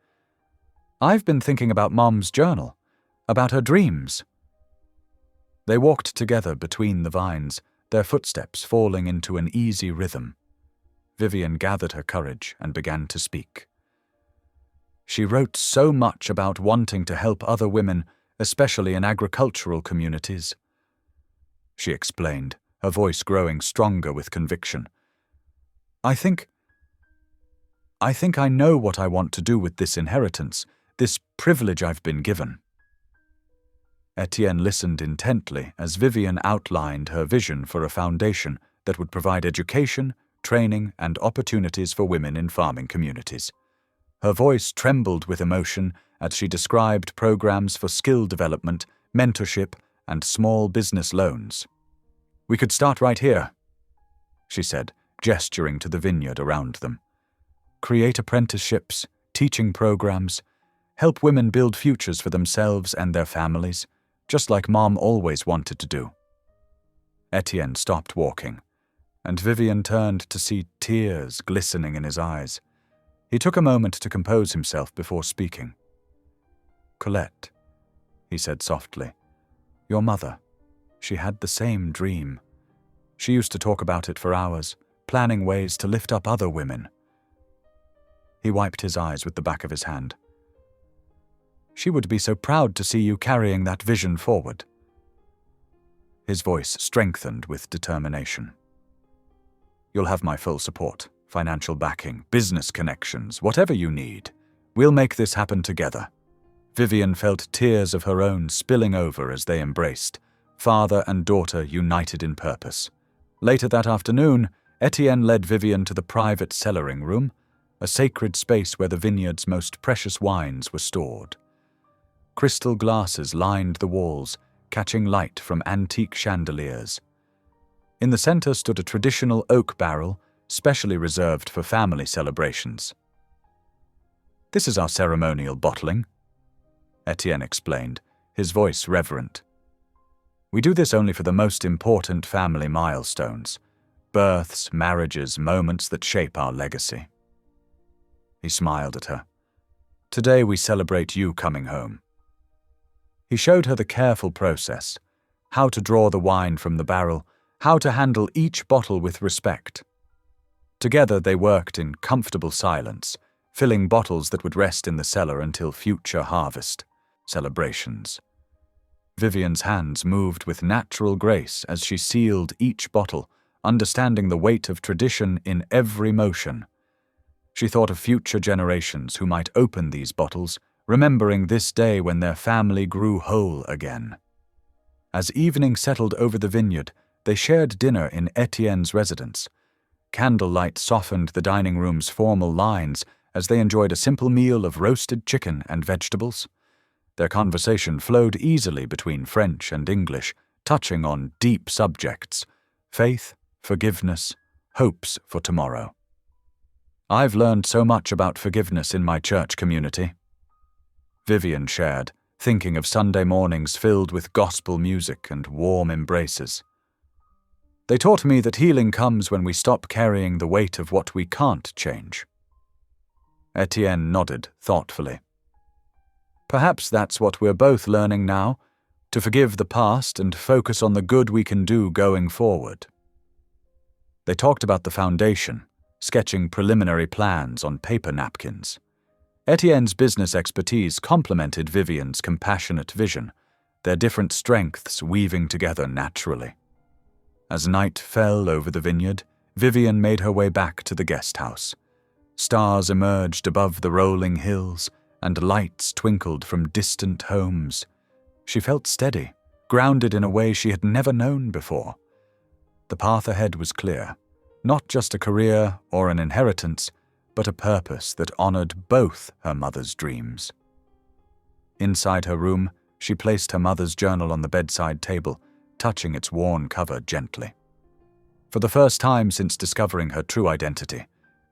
"I've been thinking about Mom's journal, about her dreams." They walked together between the vines, their footsteps falling into an easy rhythm. Vivian gathered her courage and began to speak. She wrote so much about wanting to help other women, especially in agricultural communities. She explained, her voice growing stronger with conviction. I think I know what I want to do with this inheritance, this privilege I've been given." Etienne listened intently as Vivian outlined her vision for a foundation that would provide education, training, and opportunities for women in farming communities. Her voice trembled with emotion as she described programs for skill development, mentorship, and small business loans. "We could start right here," she said, gesturing to the vineyard around them. "Create apprenticeships, teaching programs, help women build futures for themselves and their families, just like Mom always wanted to do." Etienne stopped walking, and Vivian turned to see tears glistening in his eyes. He took a moment to compose himself before speaking. "Colette," he said softly, "your mother, she had the same dream. She used to talk about it for hours, planning ways to lift up other women. He wiped his eyes with the back of his hand. She would be so proud to see you carrying that vision forward. His voice strengthened with determination. You'll have my full support, financial backing, business connections, whatever you need. We'll make this happen together. Vivian felt tears of her own spilling over as they embraced, father and daughter united in purpose. Later that afternoon, Etienne led Vivian to the private cellaring room, a sacred space where the vineyard's most precious wines were stored. Crystal glasses lined the walls, catching light from antique chandeliers. In the center stood a traditional oak barrel, specially reserved for family celebrations. This is our ceremonial bottling, Etienne explained, his voice reverent. We do this only for the most important family milestones, births, marriages, moments that shape our legacy. He smiled at her. Today we celebrate you coming home. He showed her the careful process, how to draw the wine from the barrel, how to handle each bottle with respect. Together they worked in comfortable silence, filling bottles that would rest in the cellar until future harvest celebrations. Vivian's hands moved with natural grace as she sealed each bottle, understanding the weight of tradition in every motion. She thought of future generations who might open these bottles, remembering this day when their family grew whole again. As evening settled over the vineyard, they shared dinner in Etienne's residence. Candlelight softened the dining room's formal lines as they enjoyed a simple meal of roasted chicken and vegetables. Their conversation flowed easily between French and English, touching on deep subjects: faith, forgiveness, hopes for tomorrow. I've learned so much about forgiveness in my church community, Vivian shared, thinking of Sunday mornings filled with gospel music and warm embraces. They taught me that healing comes when we stop carrying the weight of what we can't change. Etienne nodded thoughtfully. Perhaps that's what we're both learning now, to forgive the past and focus on the good we can do going forward. They talked about the foundation, sketching preliminary plans on paper napkins. Etienne's business expertise complemented Vivian's compassionate vision, their different strengths weaving together naturally. As night fell over the vineyard, Vivian made her way back to the guest house. Stars emerged above the rolling hills, and lights twinkled from distant homes. She felt steady, grounded in a way she had never known before. The path ahead was clear, not just a career or an inheritance, but a purpose that honored both her mother's dreams. Inside her room, she placed her mother's journal on the bedside table, touching its worn cover gently. For the first time since discovering her true identity,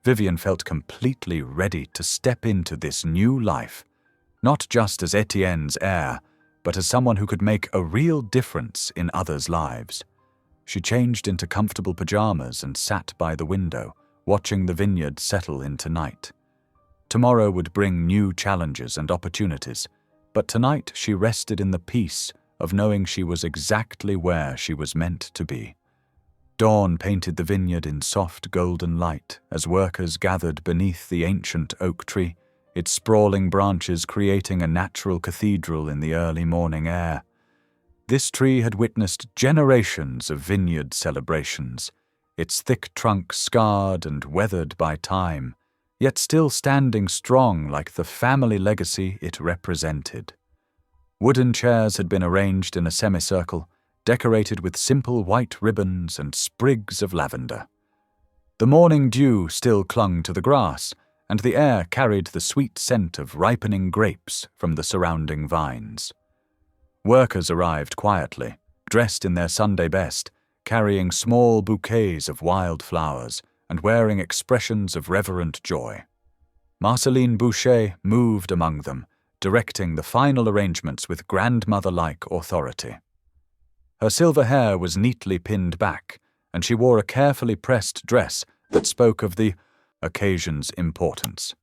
Vivian felt completely ready to step into this new life, not just as Etienne's heir, but as someone who could make a real difference in others' lives. She changed into comfortable pajamas and sat by the window, watching the vineyard settle into night. Tomorrow would bring new challenges and opportunities, but tonight she rested in the peace of knowing she was exactly where she was meant to be. Dawn painted the vineyard in soft golden light as workers gathered beneath the ancient oak tree, its sprawling branches creating a natural cathedral in the early morning air. This tree had witnessed generations of vineyard celebrations, its thick trunk scarred and weathered by time, yet still standing strong like the family legacy it represented. Wooden chairs had been arranged in a semicircle, decorated with simple white ribbons and sprigs of lavender. The morning dew still clung to the grass, and the air carried the sweet scent of ripening grapes from the surrounding vines. Workers arrived quietly, dressed in their Sunday best, carrying small bouquets of wild flowers and wearing expressions of reverent joy. Marceline Boucher moved among them, directing the final arrangements with grandmother-like authority. Her silver hair was neatly pinned back, and she wore a carefully pressed dress that spoke of the occasion's importance.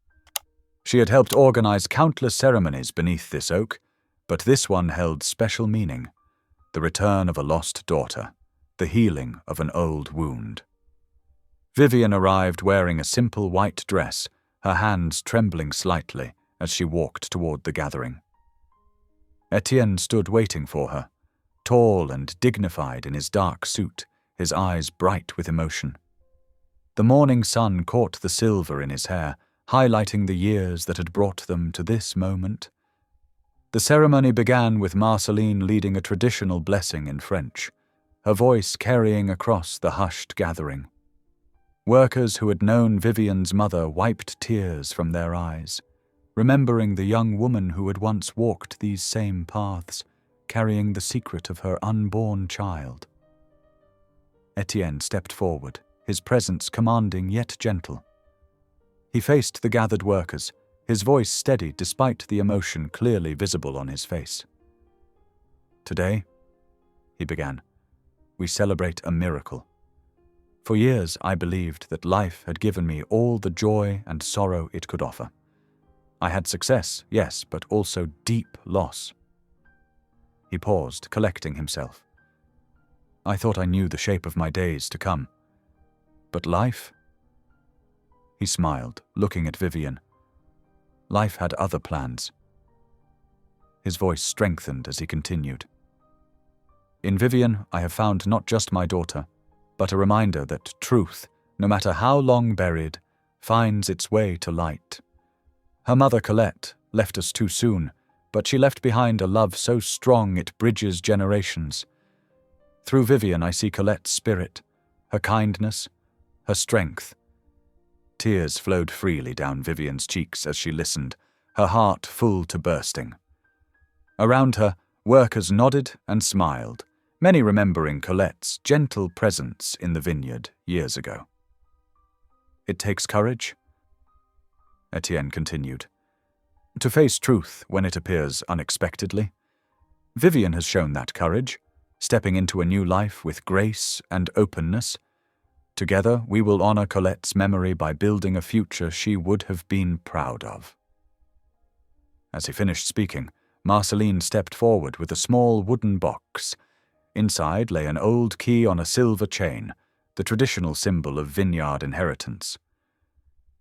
She had helped organize countless ceremonies beneath this oak, but this one held special meaning: the return of a lost daughter, the healing of an old wound. Vivian arrived wearing a simple white dress, her hands trembling slightly as she walked toward the gathering. Etienne stood waiting for her, tall and dignified in his dark suit, his eyes bright with emotion. The morning sun caught the silver in his hair, highlighting the years that had brought them to this moment. The ceremony began with Marceline leading a traditional blessing in French, her voice carrying across the hushed gathering. Workers who had known Vivian's mother wiped tears from their eyes, remembering the young woman who had once walked these same paths, carrying the secret of her unborn child. Etienne stepped forward, his presence commanding yet gentle. He faced the gathered workers, his voice steady despite the emotion clearly visible on his face. "Today," he began, "we celebrate a miracle. For years I believed that life had given me all the joy and sorrow it could offer. I had success, yes, but also deep loss." He paused, collecting himself. "I thought I knew the shape of my days to come. But life?" He smiled, looking at Vivian. Life had other plans. His voice strengthened as he continued. "In Vivian, I have found not just my daughter, but a reminder that truth, no matter how long buried, finds its way to light. Her mother, Colette, left us too soon, but she left behind a love so strong it bridges generations. Through Vivian, I see Colette's spirit, her kindness, her strength." Tears flowed freely down Vivian's cheeks as she listened, her heart full to bursting. Around her, workers nodded and smiled, many remembering Colette's gentle presence in the vineyard years ago. "It takes courage," Etienne continued, "to face truth when it appears unexpectedly. Vivian has shown that courage, stepping into a new life with grace and openness. Together, we will honor Colette's memory by building a future she would have been proud of." As he finished speaking, Marceline stepped forward with a small wooden box. Inside lay an old key on a silver chain, the traditional symbol of vineyard inheritance.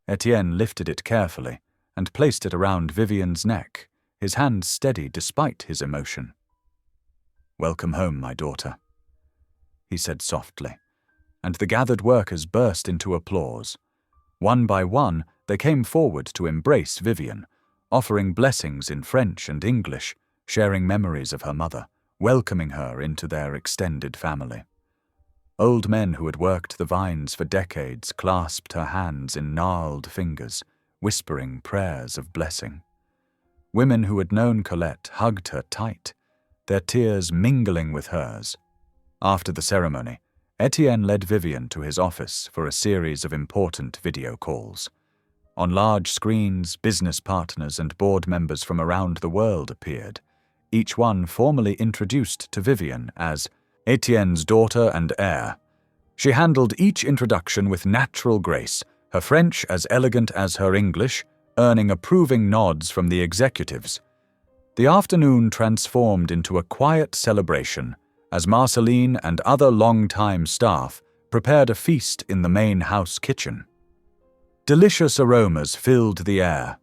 Etienne lifted it carefully and placed it around Vivian's neck, his hand steady despite his emotion. "Welcome home, my daughter," he said softly, and the gathered workers burst into applause. One by one, they came forward to embrace Vivian, offering blessings in French and English, sharing memories of her mother, welcoming her into their extended family. Old men who had worked the vines for decades clasped her hands in gnarled fingers, whispering prayers of blessing. Women who had known Colette hugged her tight, their tears mingling with hers. After the ceremony, Etienne led Vivian to his office for a series of important video calls. On large screens, business partners and board members from around the world appeared, each one formally introduced to Vivian as Etienne's daughter and heir. She handled each introduction with natural grace, her French as elegant as her English, earning approving nods from the executives. The afternoon transformed into a quiet celebration as Marceline and other long-time staff prepared a feast in the main house kitchen. Delicious aromas filled the air,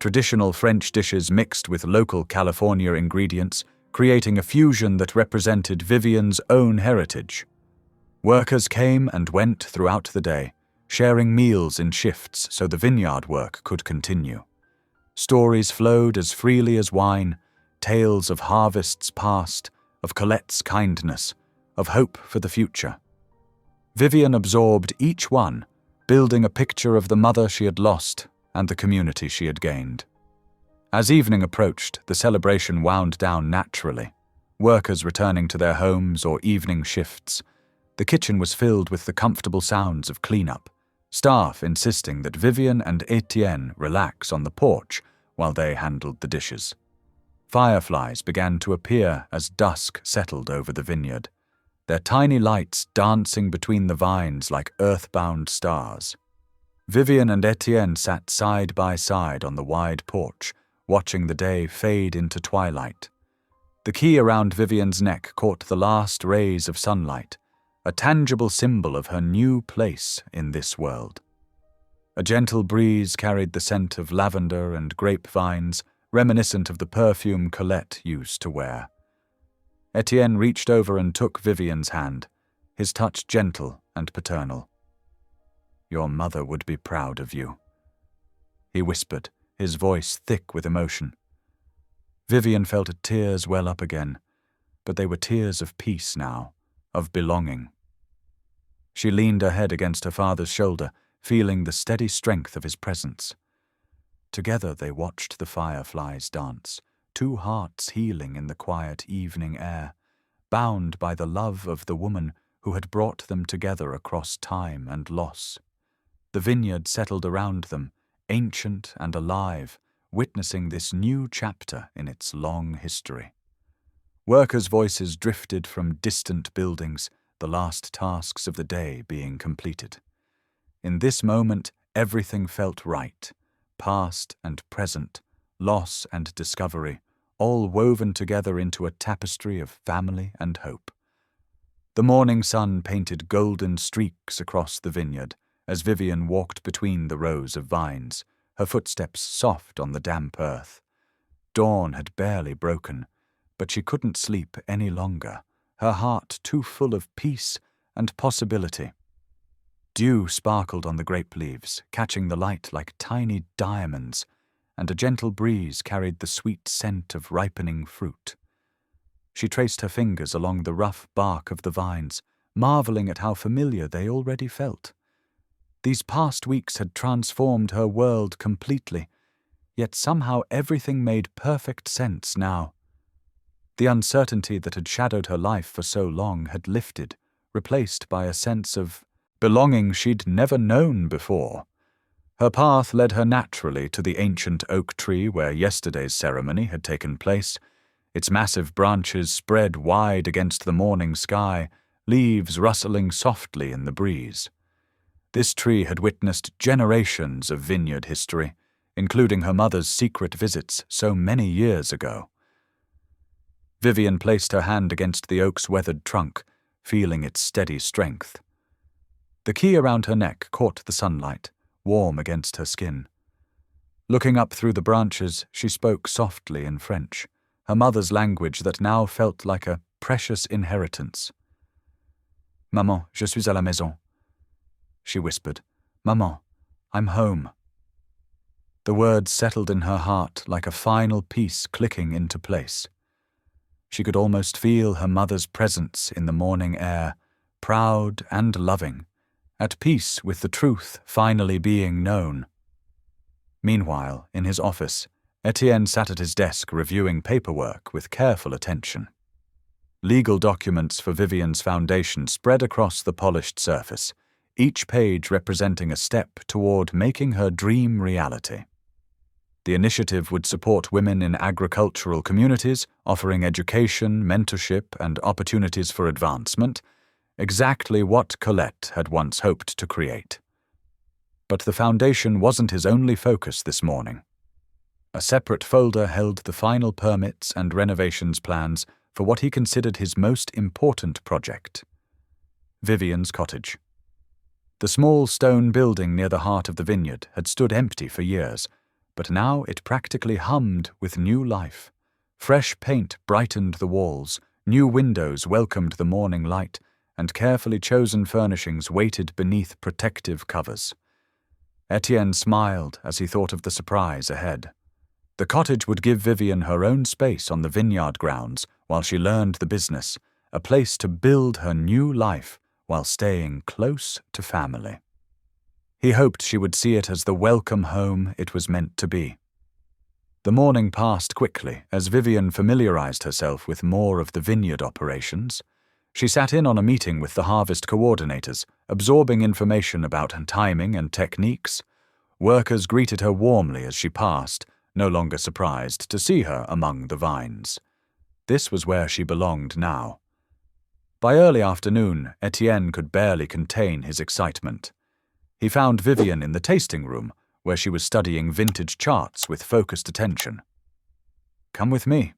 traditional French dishes mixed with local California ingredients, creating a fusion that represented Vivian's own heritage. Workers came and went throughout the day, sharing meals in shifts so the vineyard work could continue. Stories flowed as freely as wine, tales of harvests past, of Colette's kindness, of hope for the future. Vivian absorbed each one, building a picture of the mother she had lost and the community she had gained. As evening approached, the celebration wound down naturally, workers returning to their homes or evening shifts. The kitchen was filled with the comfortable sounds of cleanup, staff insisting that Vivian and Etienne relax on the porch while they handled the dishes. Fireflies began to appear as dusk settled over the vineyard, their tiny lights dancing between the vines like earthbound stars. Vivian and Etienne sat side by side on the wide porch, watching the day fade into twilight. The key around Vivian's neck caught the last rays of sunlight, a tangible symbol of her new place in this world. A gentle breeze carried the scent of lavender and grapevines, reminiscent of the perfume Colette used to wear. Etienne reached over and took Vivian's hand, his touch gentle and paternal. "Your mother would be proud of you," he whispered, his voice thick with emotion. Vivian felt her tears well up again, but they were tears of peace now, of belonging. She leaned her head against her father's shoulder, feeling the steady strength of his presence. Together they watched the fireflies dance, two hearts healing in the quiet evening air, bound by the love of the woman who had brought them together across time and loss. The vineyard settled around them, ancient and alive, witnessing this new chapter in its long history. Workers' voices drifted from distant buildings, the last tasks of the day being completed. In this moment, everything felt right, past and present, loss and discovery, all woven together into a tapestry of family and hope. The morning sun painted golden streaks across the vineyard as Vivian walked between the rows of vines, her footsteps soft on the damp earth. Dawn had barely broken, but she couldn't sleep any longer, her heart too full of peace and possibility. Dew sparkled on the grape leaves, catching the light like tiny diamonds, and a gentle breeze carried the sweet scent of ripening fruit. She traced her fingers along the rough bark of the vines, marveling at how familiar they already felt. These past weeks had transformed her world completely, yet somehow everything made perfect sense now. The uncertainty that had shadowed her life for so long had lifted, replaced by a sense of belonging she'd never known before. Her path led her naturally to the ancient oak tree where yesterday's ceremony had taken place, its massive branches spread wide against the morning sky, leaves rustling softly in the breeze. This tree had witnessed generations of vineyard history, including her mother's secret visits so many years ago. Vivian placed her hand against the oak's weathered trunk, feeling its steady strength. The key around her neck caught the sunlight, warm against her skin. Looking up through the branches, she spoke softly in French, her mother's language that now felt like a precious inheritance. "Maman, je suis à la maison," she whispered. "Maman, I'm home." The words settled in her heart like a final piece clicking into place. She could almost feel her mother's presence in the morning air, proud and loving, at peace with the truth finally being known. Meanwhile, in his office, Etienne sat at his desk reviewing paperwork with careful attention. Legal documents for Vivian's foundation spread across the polished surface, each page representing a step toward making her dream reality. The initiative would support women in agricultural communities, offering education, mentorship, and opportunities for advancement, exactly what Colette had once hoped to create. But the foundation wasn't his only focus this morning. A separate folder held the final permits and renovations plans for what he considered his most important project: Vivian's cottage. The small stone building near the heart of the vineyard had stood empty for years, but now it practically hummed with new life. Fresh paint brightened the walls, new windows welcomed the morning light, and carefully chosen furnishings waited beneath protective covers. Etienne smiled as he thought of the surprise ahead. The cottage would give Vivian her own space on the vineyard grounds while she learned the business, a place to build her new life while staying close to family. He hoped she would see it as the welcome home it was meant to be. The morning passed quickly as Vivian familiarized herself with more of the vineyard operations. She sat in on a meeting with the harvest coordinators, absorbing information about timing and techniques. Workers greeted her warmly as she passed, no longer surprised to see her among the vines. This was where she belonged now. By early afternoon, Etienne could barely contain his excitement. He found Vivian in the tasting room, where she was studying vintage charts with focused attention. "Come with me,"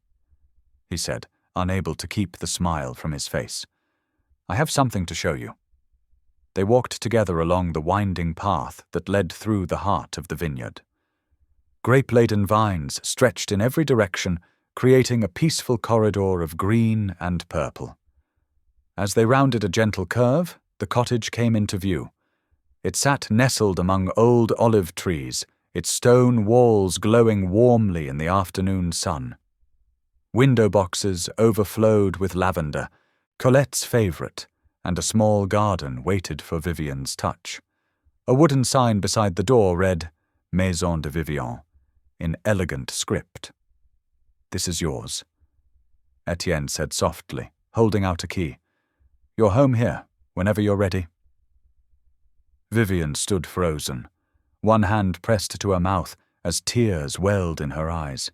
he said, unable to keep the smile from his face. "I have something to show you." They walked together along the winding path that led through the heart of the vineyard. Grape-laden vines stretched in every direction, creating a peaceful corridor of green and purple. As they rounded a gentle curve, the cottage came into view. It sat nestled among old olive trees, its stone walls glowing warmly in the afternoon sun. Window boxes overflowed with lavender, Colette's favourite, and a small garden waited for Vivian's touch. A wooden sign beside the door read, Maison de Vivian, in elegant script. "This is yours," Etienne said softly, holding out a key. "You're home here, whenever you're ready." Vivian stood frozen, one hand pressed to her mouth as tears welled in her eyes.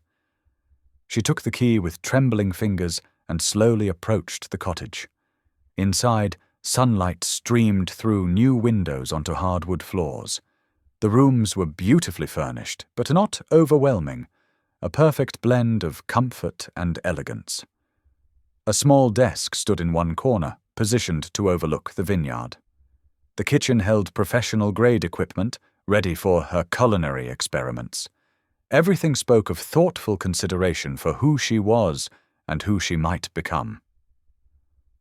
She took the key with trembling fingers and slowly approached the cottage. Inside, sunlight streamed through new windows onto hardwood floors. The rooms were beautifully furnished, but not overwhelming, a perfect blend of comfort and elegance. A small desk stood in one corner, positioned to overlook the vineyard. The kitchen held professional-grade equipment, ready for her culinary experiments. Everything spoke of thoughtful consideration for who she was and who she might become.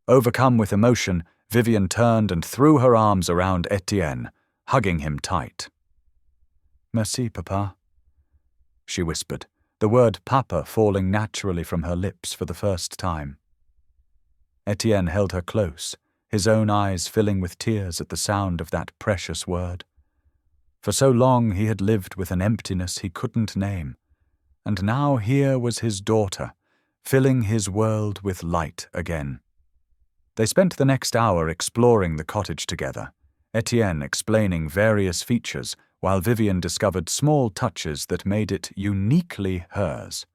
Overcome with emotion, Vivian turned and threw her arms around Etienne, hugging him tight. "Merci, Papa," she whispered, the word Papa falling naturally from her lips for the first time. Etienne held her close, his own eyes filling with tears at the sound of that precious word. For so long he had lived with an emptiness he couldn't name, and now here was his daughter, filling his world with light again. They spent the next hour exploring the cottage together, Etienne explaining various features while Vivian discovered small touches that made it uniquely hers.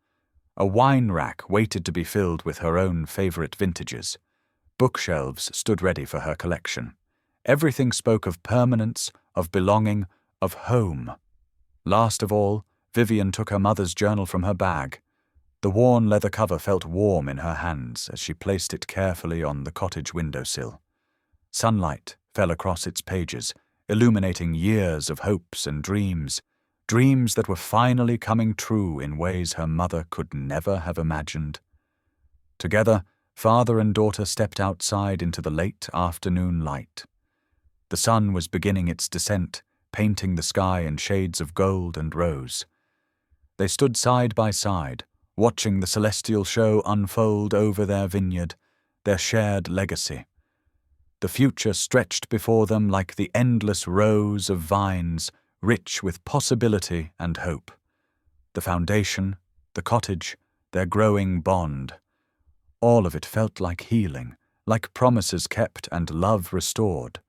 A wine rack waited to be filled with her own favourite vintages. Bookshelves stood ready for her collection. Everything spoke of permanence, of belonging, of home. Last of all, Vivian took her mother's journal from her bag. The worn leather cover felt warm in her hands as she placed it carefully on the cottage windowsill. Sunlight fell across its pages, illuminating years of hopes and dreams, dreams that were finally coming true in ways her mother could never have imagined. Together, father and daughter stepped outside into the late afternoon light. The sun was beginning its descent, painting the sky in shades of gold and rose. They stood side by side, watching the celestial show unfold over their vineyard, their shared legacy. The future stretched before them like the endless rows of vines, rich with possibility and hope. The foundation, the cottage, their growing bond. All of it felt like healing, like promises kept and love restored.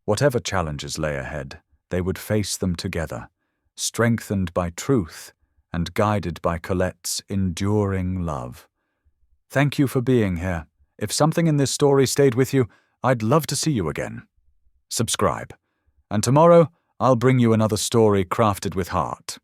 Whatever challenges lay ahead, they would face them together, strengthened by truth and guided by Colette's enduring love. Thank you for being here. If something in this story stayed with you, I'd love to see you again. Subscribe. And tomorrow, I'll bring you another story crafted with heart.